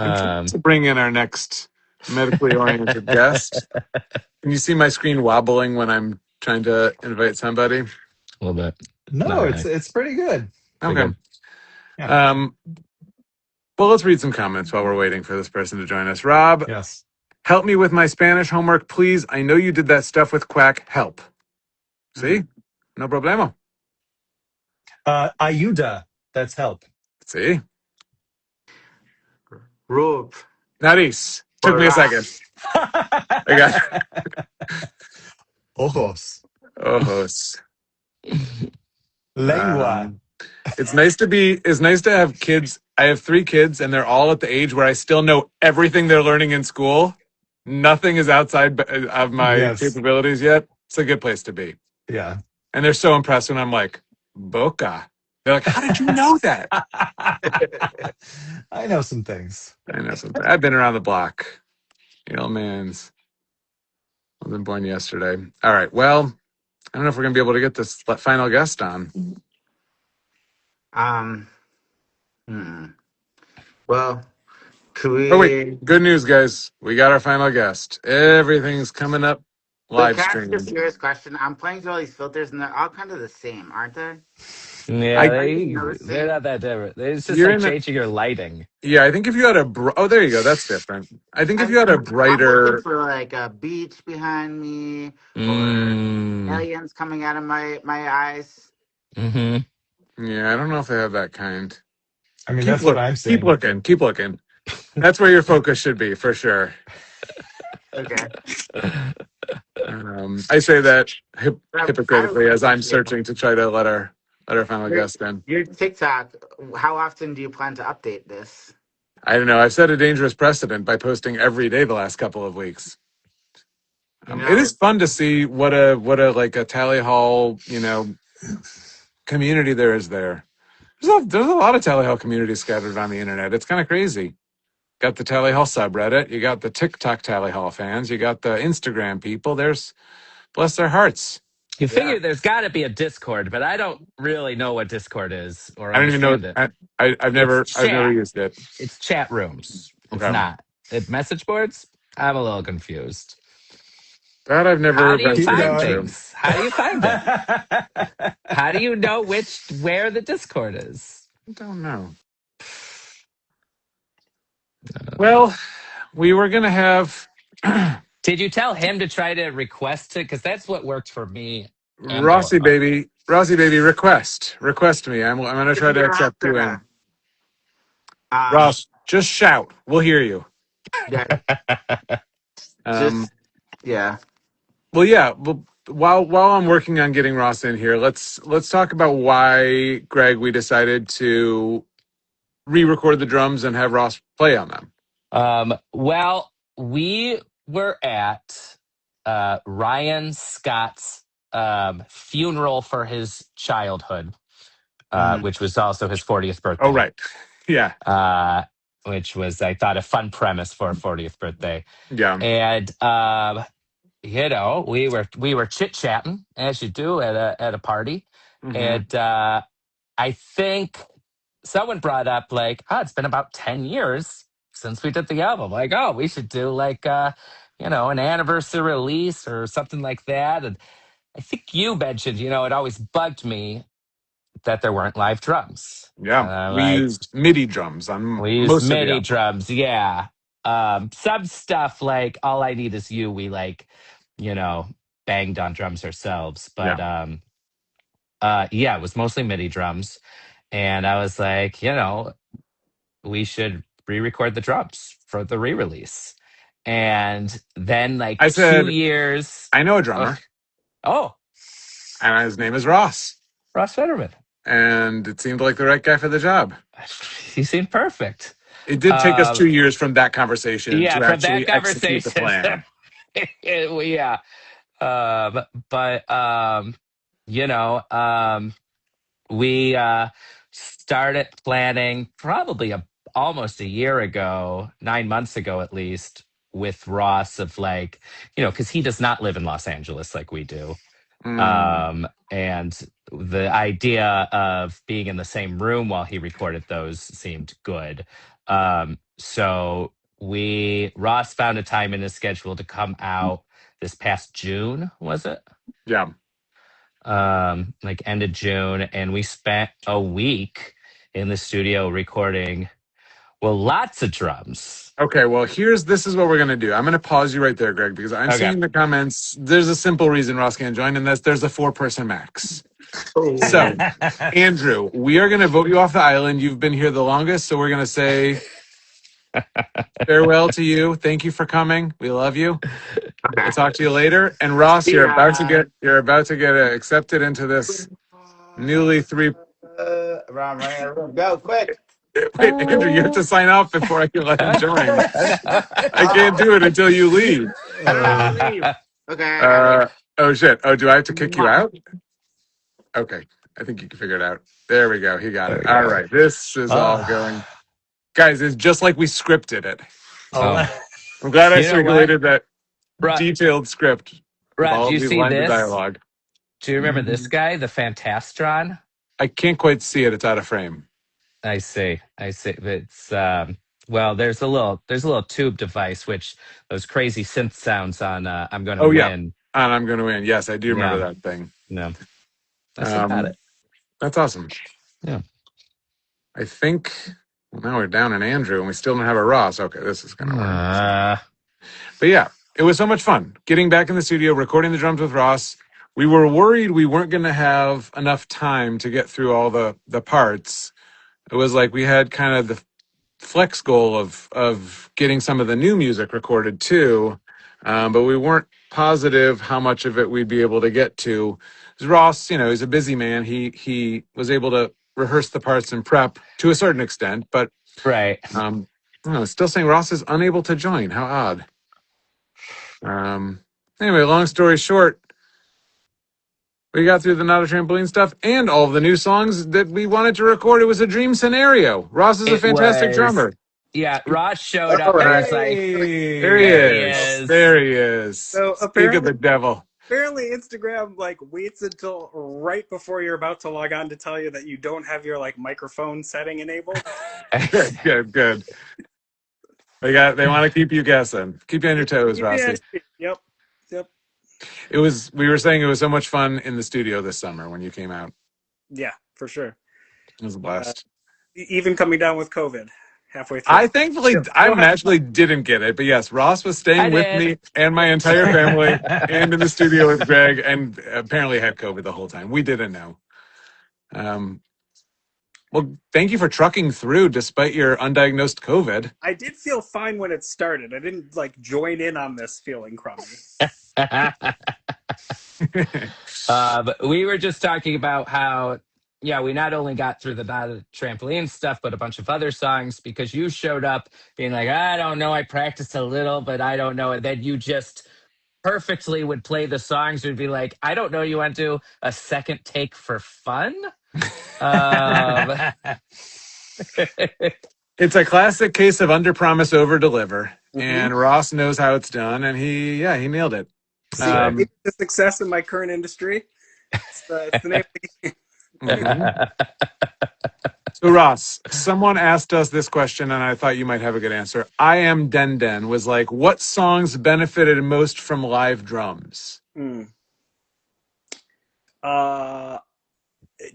A: I'm trying
B: um,
A: to bring in our next medically oriented guest. Can you see my screen wobbling when I'm trying to invite somebody?
B: a little bit.
D: No,
B: Not really.
D: it's pretty good.
B: Pretty
A: Okay.
B: good.
D: Yeah.
A: Um, well, let's read some comments while we're waiting for this person to join us. Rob,
D: Yes.
A: help me with my Spanish homework, please. I know you did that stuff with Quack. Help. See?
C: Mm.
A: No problemo.
D: Ayuda. That's help.
A: See?
C: Rube,
A: Nariz. Took me a
C: Bora.
A: second. I got
D: Ojos.
A: ojos.
D: Lengua.
A: Um, it's nice to have kids. I have 3 kids and they're all at the age where I still know everything they're learning in school. Nothing is outside of my
D: Yes.
A: capabilities yet. It's a good place to be.
D: Yeah.
A: And they're so impressed when I'm like, Boca. They're like, how did you know that?
D: I know some things.
A: I know something. I've been around the block. You know, man's. I wasn't born yesterday. All right. Well, I don't know if we're going to be able to get this final guest on.
C: um. Hmm. Well, could
A: Oh, wait.
C: we?
A: Good news, guys. We got our final guest. Everything's coming up
C: Wait,
A: live
C: can I ask you a
A: stream.
C: serious question? I'm playing through all these filters, and they're all kind of the same, aren't they?
B: Yeah,
A: I
C: Are you
B: they're
C: noticing?
B: not that different. It's just
A: You're
B: like
A: in a
B: changing your lighting.
A: yeah. I think if you had oh, there you go. That's different. I think if
C: I
A: you had a
C: mean, I'm looking
A: brighter,
C: for like a beach behind me, or
B: Mm.
C: aliens coming out of my eyes.
B: Hmm.
A: yeah. I don't know if they have that kind.
D: I mean, that's what I'm
A: Keep
D: seeing.
A: looking, keep looking. That's where your focus should be for sure.
C: Okay.
A: I say that
C: I have a
A: hypocritically as
C: question
A: I'm
C: for you.
A: searching to try to let our final
C: Your,
A: guest in.
C: your TikTok, how often do you plan to update this?
A: I don't know. I've set a dangerous precedent by posting every day the last couple of weeks.
C: You
A: It is
C: know,
A: fun to see what a like a tally hall, community there is there. There's a lot of tally hall communities scattered on the internet. It's kind of crazy. Got the tally hall subreddit. You got the TikTok tally hall fans. You got the Instagram people. There's bless their hearts.
B: You
C: yeah.
B: figure there's got to be a Discord, but I don't really know what Discord is or
A: I don't even know.
B: understand it.
A: I've
B: It's
A: never
B: chat.
A: used it.
B: It's chat rooms. It's
A: Okay,
B: not. Message boards? I'm a little confused.
A: that I've
B: How
A: never
B: do you
D: Keep
A: ventured
B: find
D: going.
A: into.
B: things? How do you find it? How do you know where the Discord is?
A: I don't know. Well, we were gonna have
B: Did you tell him to try to request it? Because that's what worked for me and Bora.
A: Rossi baby, request me. I'm gonna try
C: Maybe
A: to
C: you'll have
A: accept you in.
C: to, um,
A: Ross, just shout. We'll hear you.
C: yeah,
A: Um,
C: just, yeah.
A: well, yeah. Well, while I'm working on getting Ross in here, let's talk about why, Greg, we decided to re-record the drums and have Ross play on them.
B: Well, we were at Ryan Scott's funeral for his childhood,
C: Mm.
B: which was also his 40th
A: Oh,
B: birthday.
A: right. Yeah.
B: Which was, I thought, a fun premise for a 40th birthday.
A: Yeah.
B: And we were chit chatting as you do at a party,
A: Hmm.
B: and I think someone brought up like, oh, it's been about 10 years since we did the album. Like, oh, we should do like an anniversary release or something like that. And I think you mentioned, it always bugged me that there weren't live drums.
A: Yeah.
B: And I'm
A: We
B: like,
A: used MIDI drums on
B: we used
A: most of the
B: MIDI
A: album.
B: drums, yeah. Some stuff like All I Need Is You, we you know, banged on drums ourselves.
A: Yeah.
B: But yeah, it was mostly MIDI drums. And I was like, we should re-record the drums for the re-release. And then like
A: I
B: 2 years.
A: I know a
B: Oh,
A: drummer,
B: oh,
A: and his name is Ross.
B: Ross Fetterman.
A: and it seemed like the right guy for the job.
B: He seemed perfect.
A: It did take us 2 years from that conversation
B: Yeah,
A: to
B: from that
A: actually execute the
B: conversation.
A: plan.
B: Yeah. But we started planning probably almost a year ago, 9 months ago at least, with Ross of like, because he does not live in Los Angeles like we do. And the idea of being in the same room while he recorded those seemed good. So Ross found a time in his schedule to come out this past June, was it?
A: Yeah.
B: Like end of June, and we spent a week in the studio recording, well, lots of drums.
A: Okay, well, this is what we're going to do. I'm going to pause you right there, Greg, because I'm seeing in the comments, there's a simple reason Ross can't join, and there's a 4-person max. So, Andrew, we are going to vote you off the island. You've been here the longest, so we're going to say farewell to you. Thank you for coming. We love you. We'll talk to you later. And Ross, you're about to get accepted into this newly three.
C: Ron, run out of room. Go quick.
A: Wait, Andrew, you have to sign off before I can let him join. I can't do it until you leave.
C: I don't have to leave. Okay, I got it.
A: Oh shit. Oh, do I have to kick you out? Okay. I think you can figure it out. There we go. He got it. All right. This is all going. Guys, it's just like we scripted it. I'm glad I circulated that detailed script with all
B: do you
A: these
B: see
A: lines of
B: this?
A: dialogue.
B: Do you remember this guy, the Fantastron?
A: I can't quite see it. It's out of frame.
B: I see. It's well, there's a little tube device, which those crazy synth sounds on I'm Gonna Win.
A: Yeah. And I'm Gonna Win. Yes, I do remember that thing.
B: No. That's about it.
A: That's awesome.
B: Yeah.
A: I think now we're down in Andrew and we still don't have a Ross. Okay, this is gonna work. But yeah, it was so much fun getting back in the studio, recording the drums with Ross. We were worried we weren't going to have enough time to get through all the parts. It was like we had kind of the flex goal of getting some of the new music recorded too, but we weren't positive how much of it we'd be able to get to. Ross, he's a busy man. He was able to rehearse the parts and prep to a certain extent, but
B: right.
A: Still saying Ross is unable to join. How odd. Anyway, long story short, we got through the Not a Trampoline stuff and all of the new songs that we wanted to record. It was a dream scenario. Ross is a fantastic drummer.
B: Yeah, Ross showed up and was like,
A: there he is.
E: So
A: Speak of the devil.
E: Apparently Instagram waits until right before you're about to log on to tell you that you don't have your microphone setting enabled.
A: Good. They want to keep you guessing. Keep you on your toes, Rossi.
E: Yep.
A: We were saying it was so much fun in the studio this summer when you came out.
E: Yeah, for sure.
A: It was a blast.
E: Even coming down with COVID halfway through.
A: I naturally didn't get it, but yes, Ross was staying with me and my entire family and in the studio with Greg, and apparently had COVID the whole time. We didn't know. Well, thank you for trucking through despite your undiagnosed COVID.
E: I did feel fine when it started. I didn't join in on this feeling crummy.
B: But we were just talking about how, we not only got through the trampoline stuff, but a bunch of other songs because you showed up being like, I don't know, I practiced a little, but I don't know. And then you just perfectly would play the songs. Would be like, I don't know, you went to a second take for fun?
A: It's a classic case of under promise, over deliver, and Ross knows how it's done, and he nailed it.
E: The success in my current industry. It's the name of the game.
A: So Ross, someone asked us this question, and I thought you might have a good answer. I Am Den Den was like, what songs benefited most from live drums?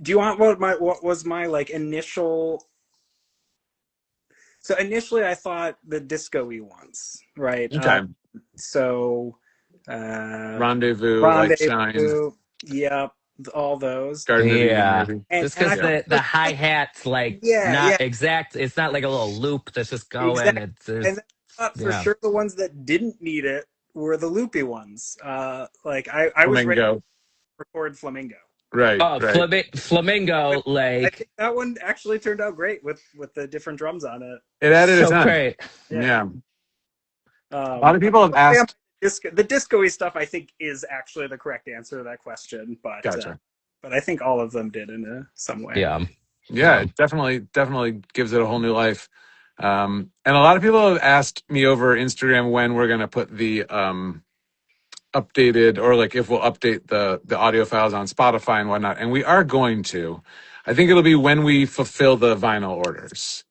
E: Do you want what was my initial? So initially, I thought the disco-y ones, right?
A: Okay. Rendezvous, Like Shine.
E: Yeah, all those.
B: Just because the hi-hats exact. It's not like a little loop that's just going.
E: Exactly. And I thought for sure the ones that didn't need it were the loopy ones. I was ready to record Flamingo.
A: Right,
B: Oh,
A: right.
B: Flamingo,
E: I
B: like
E: think that one actually turned out great with the different drums on it.
A: It added a
B: so
A: ton.
B: great.
E: Yeah.
A: Yeah. A lot of people have asked.
E: The disco-y stuff I think is actually the correct answer to that question,
A: Gotcha.
E: but I think all of them did in some way.
B: Yeah.
A: Yeah, it definitely gives it a whole new life. And a lot of people have asked me over Instagram when we're going to put the updated, or like if we'll update the audio files on Spotify and whatnot. And we are going to. I think it'll be when we fulfill the vinyl orders.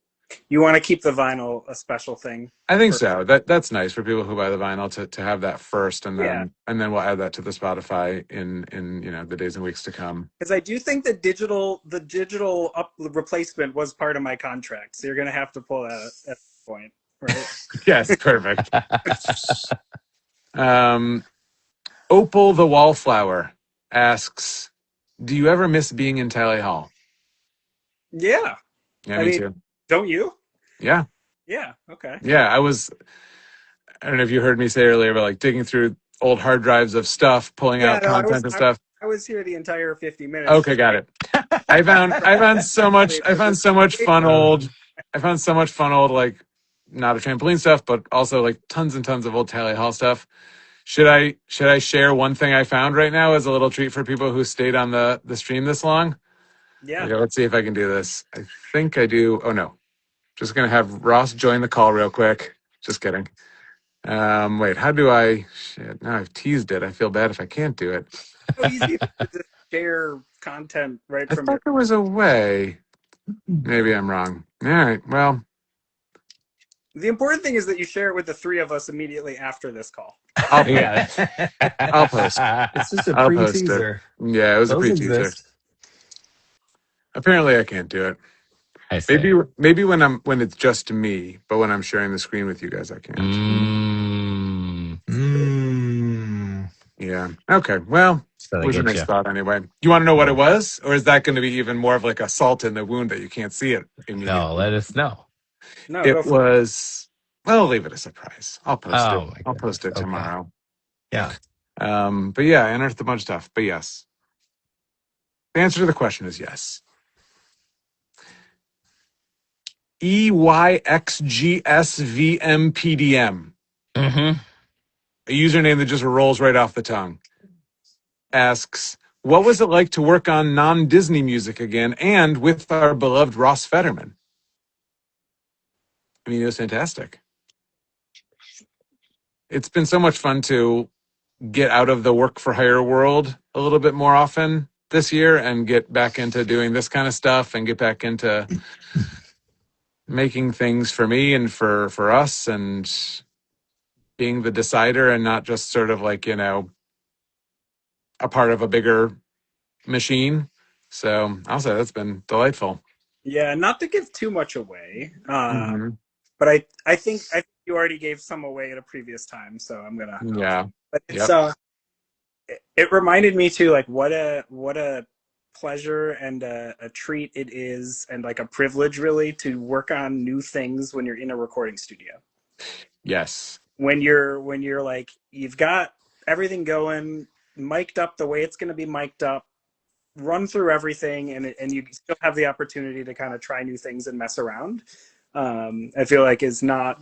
E: You want to keep the vinyl a special thing?
A: I think so. That's nice for people who buy the vinyl to have that first, and
E: Yeah,
A: then we'll add that to the Spotify in the days and weeks to come.
E: because I do think the digital up replacement was part of my contract, so you're going to have to pull that at this point, right?
A: Yes, perfect. Opal the Wallflower asks, "Do you ever miss being in Tally Hall?"
E: Yeah,
A: Yeah,
E: I
A: me
E: mean,
A: too.
E: don't you?
A: Yeah,
E: Yeah, okay.
A: yeah. I don't know if you heard me say earlier, but like digging through old hard drives of stuff, pulling
E: Yeah,
A: out
E: no,
A: content and stuff.
E: I was here the entire 50 minutes.
A: Okay,
E: Just
A: got it. I found so much. I found so much fun old. I found so much fun old, like not a trampoline stuff, but also like tons and tons of old Tally Hall stuff. Should I share one thing I found right now as a little treat for people who stayed on the stream this long?
E: Yeah.
A: Okay, let's see if I can do this. I think I do. Oh no, just gonna have Ross join the call real quick. Just kidding. Wait, how do I? Shit, now I've teased it. I feel bad if I can't do it.
E: So easy to just share content right
A: I
E: from
A: thought
E: your.
A: there was a way. Maybe I'm wrong. All right. Well,
E: The important thing is that you share it with the three of us immediately after this call.
A: I'll post.
B: Yeah.
A: I'll post.
D: It's just a
A: I'll post it.
D: pre-teaser.
A: Yeah, it was a
D: Those
A: pre-teaser.
D: exist.
A: Apparently, I can't do it.
B: I see.
A: Maybe when it's just me, but when I'm sharing the screen with you guys, I can't. Yeah. Okay. Well,
B: So
A: it
B: they
A: was a
B: get
A: nice
B: you.
A: thought anyway. You want to know what it
B: Cool.
A: was, or is that going to be even more of like a salt in the wound that you can't see it immediately?
B: No, let us know.
E: No,
A: It was. Well, I'll leave it a surprise. I'll post it.
B: Oh my
A: I'll post
B: goodness.
A: it
B: Okay.
A: tomorrow.
D: Yeah.
A: But yeah, I unearthed a bunch of stuff. But yes, the answer to the question is yes. EYXGSVMPDM,
B: Mm-hmm.
A: a username that just rolls right off the tongue, asks, "What was it like to work on non-Disney music again and with our beloved Ross Fetterman?" I mean, it was fantastic. It's been so much fun to get out of the work for hire world a little bit more often this year and get back into doing this kind of stuff and get back into making things for me and for us and being the decider and not just sort of like, a part of a bigger machine. So I'll say that's been delightful.
E: yeah, not to give too much away,
A: Hmm.
E: but I think you already gave some away at a previous time, so I'm gonna.
A: Yeah.
E: But it's
A: Yep.
E: it reminded me too, like what a pleasure and a treat it is, and like a privilege really to work on new things when you're in a recording studio.
A: Yes.
E: When you're like you've got everything going, mic'd up the way it's going to be mic'd up, run through everything, and you still have the opportunity to kind of try new things and mess around. I feel like is not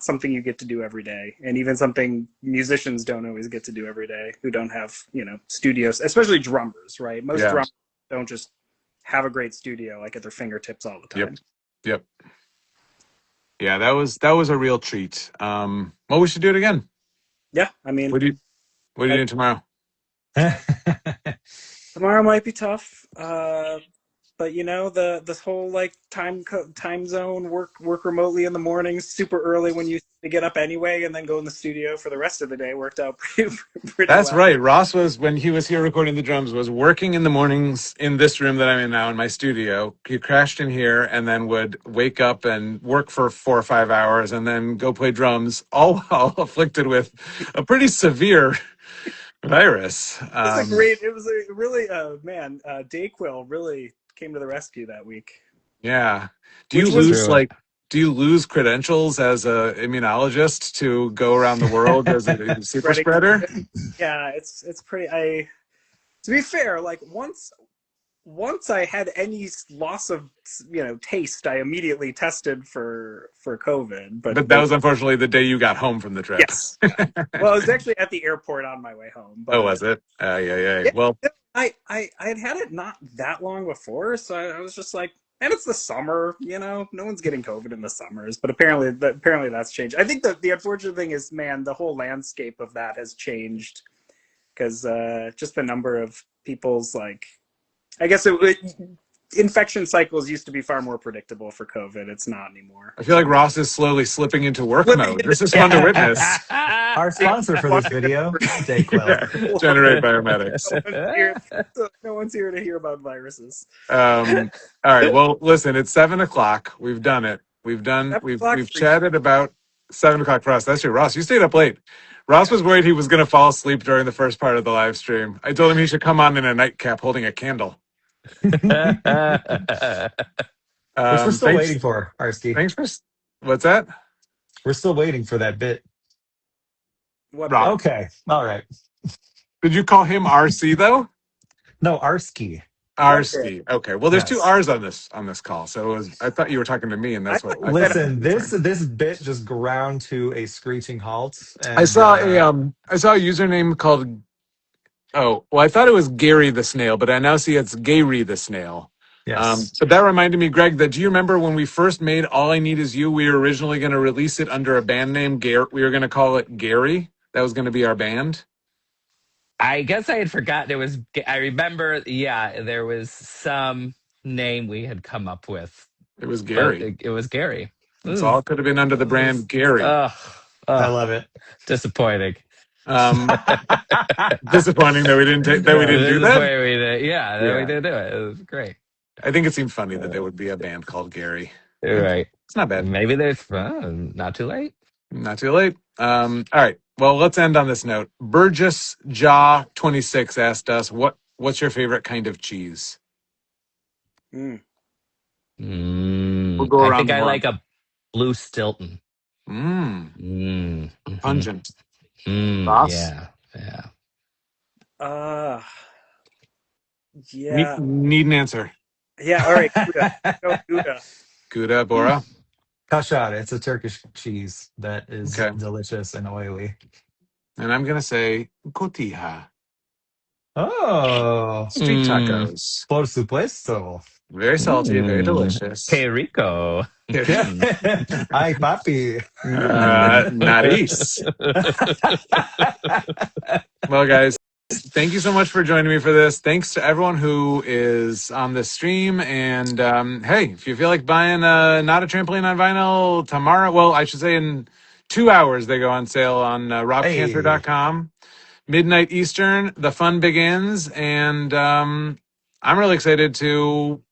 E: something you get to do every day, and even something musicians don't always get to do every day who don't have studios, especially drummers, right? Most
A: Yeah.
E: drummers don't just have a great studio like at their fingertips all the time.
A: Yep. Yeah, that was a real treat. Well, we should do it again.
E: Yeah, I mean,
A: What are you doing tomorrow?
E: tomorrow might be tough, but this whole like time zone work remotely in the mornings, super early when you get up anyway, and then go in the studio for the rest of the day worked out pretty
A: That's
E: well.
A: right. Ross was, when he was here recording the drums, was working in the mornings in this room that I'm in now in my studio. He crashed in here and then would wake up and work for 4 or 5 hours and then go play drums, all while afflicted with a pretty severe virus.
E: It was a really Dayquil really came to the rescue that week.
A: Yeah. Do you
E: Which was
A: lose
B: true.
A: do you lose credentials as a immunologist to go around the world as a super
E: spreading.
A: spreader?
E: Yeah, it's pretty. To be fair, like once I had any loss of taste, I immediately tested for COVID.
A: But that was unfortunately the day you got home from the trip.
E: Yes. Well, I was actually at the airport on my way home. But,
A: was it? Yeah. Well,
E: I had it not that long before, so I was just like, and it's the summer, no one's getting COVID in the summers. But apparently that's changed. I think the unfortunate thing is, man, the whole landscape of that has changed because just the number of people's I guess infection cycles used to be far more predictable for COVID. It's not anymore.
A: I feel like Ross is slowly slipping into work mode. This is fun to witness.
D: Our sponsor for this video, Dayquil.
A: Yeah, Generate Biomedics.
E: No one's here to hear about viruses.
A: All right. Well, listen, it's 7:00. We've done it. We've chatted about 7:00 for us. That's true. Ross, you stayed up late. Ross was worried he was going to fall asleep during the first part of the live stream. I told him he should come on in a nightcap holding a candle.
D: Which we're still waiting for, Arsky.
A: Thanks for... What's that?
D: We're still waiting for that bit.
E: What?
A: Rob.
D: Okay. All right.
A: Did you call him RC, though?
D: No, Arsky.
A: Arsky. Okay. Well, there's
D: Yes.
A: 2 R's on this call, so I thought you were talking to me, and that's what.
D: Listen, this bit just ground to a screeching halt. And,
A: I saw a username called. Oh, well, I thought it was Gary the Snail, but I now see it's Gary the Snail.
D: Yes.
A: So that reminded me, Greg, that do you remember when we first made All I Need Is You? We were originally going to release it under a band name. We were going to call it Gary. That was going to be our band.
B: I guess I had forgotten it was. I remember, there was some name we had come up with.
A: It was Gary.
B: It was Gary.
A: It's all could have been under the brand Gary.
D: I love it.
B: Disappointing.
A: Disappointing that we didn't do that.
B: We didn't do it. It was great.
A: I think it seemed funny that there would be a band called Gary.
B: Right.
A: It's not bad.
B: Maybe there's not too late.
A: Not too late. All right. Well, let's end on this note. Burgess Jaw 26 asked us, what's your favorite kind of cheese?
B: We'll go around. I think I like a blue Stilton.
A: Pungent.
B: Yeah.
E: Yeah.
A: Need an answer.
E: Yeah. All right. Gouda.
A: Gouda, Bora.
D: Kashad. It's a Turkish cheese that is delicious and oily.
A: And I'm going to say cotija.
D: Oh.
A: Street tacos.
D: Por supuesto.
A: Very salty, very delicious.
B: Que rico.
D: Ay, papi.
A: Nice. Well, guys, thank you so much for joining me for this. Thanks to everyone who is on this stream. And hey, if you feel like buying Not a Trampoline on vinyl tomorrow, well, I should say in 2 hours, they go on sale on robcantor.com. Midnight Eastern, the fun begins. And I'm really excited to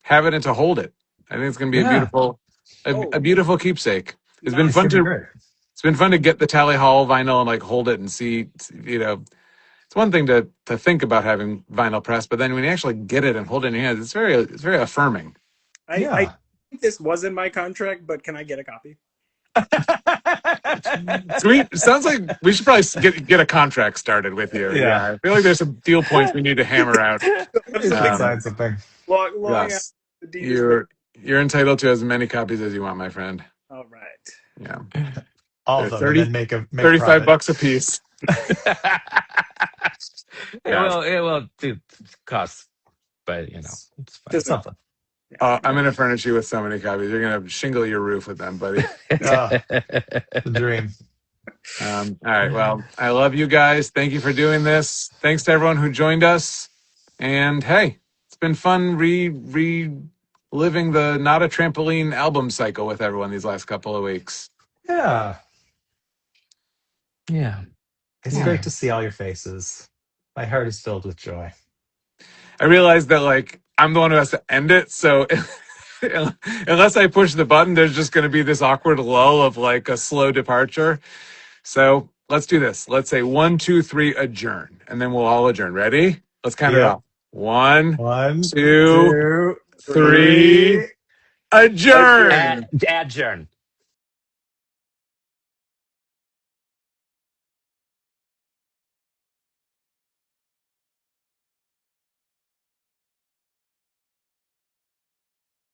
A: have it and to hold it. I think it's going to be a beautiful keepsake. It's been fun to get the Tally Hall vinyl and hold it and see, it's one thing to think about having vinyl press, but then when you actually get it and hold it in your hands, it's very affirming.
E: I think this was in my contract, but can I get a copy?
A: It sounds like we should probably get a contract started with you. Yeah. I feel like there's some deal points we need to hammer out.
D: Sign something.
A: Yes. You're entitled to as many copies as you want, my friend.
E: All right.
A: Yeah.
D: All of them. 30, make
A: $35 a piece.
B: It will cost, but it's fine.
D: Just something.
A: I'm going to furnish you with so many copies. You're going to shingle your roof with them, buddy.
D: The dream.
A: All right. Well, I love you guys. Thank you for doing this. Thanks to everyone who joined us. And hey, it's been fun reliving the Not a Trampoline album cycle with everyone these last couple of weeks.
D: Yeah. It's
B: Yeah.
D: great to see all your faces. My heart is filled with joy.
A: I realized that I'm the one who has to end it, so unless I push the button, there's just going to be this awkward lull of a slow departure. So let's do this. Let's say 1, 2, 3, adjourn, and then we'll all adjourn. Ready? Let's count it off. 1, 2, 3, adjourn.
B: Adjourn.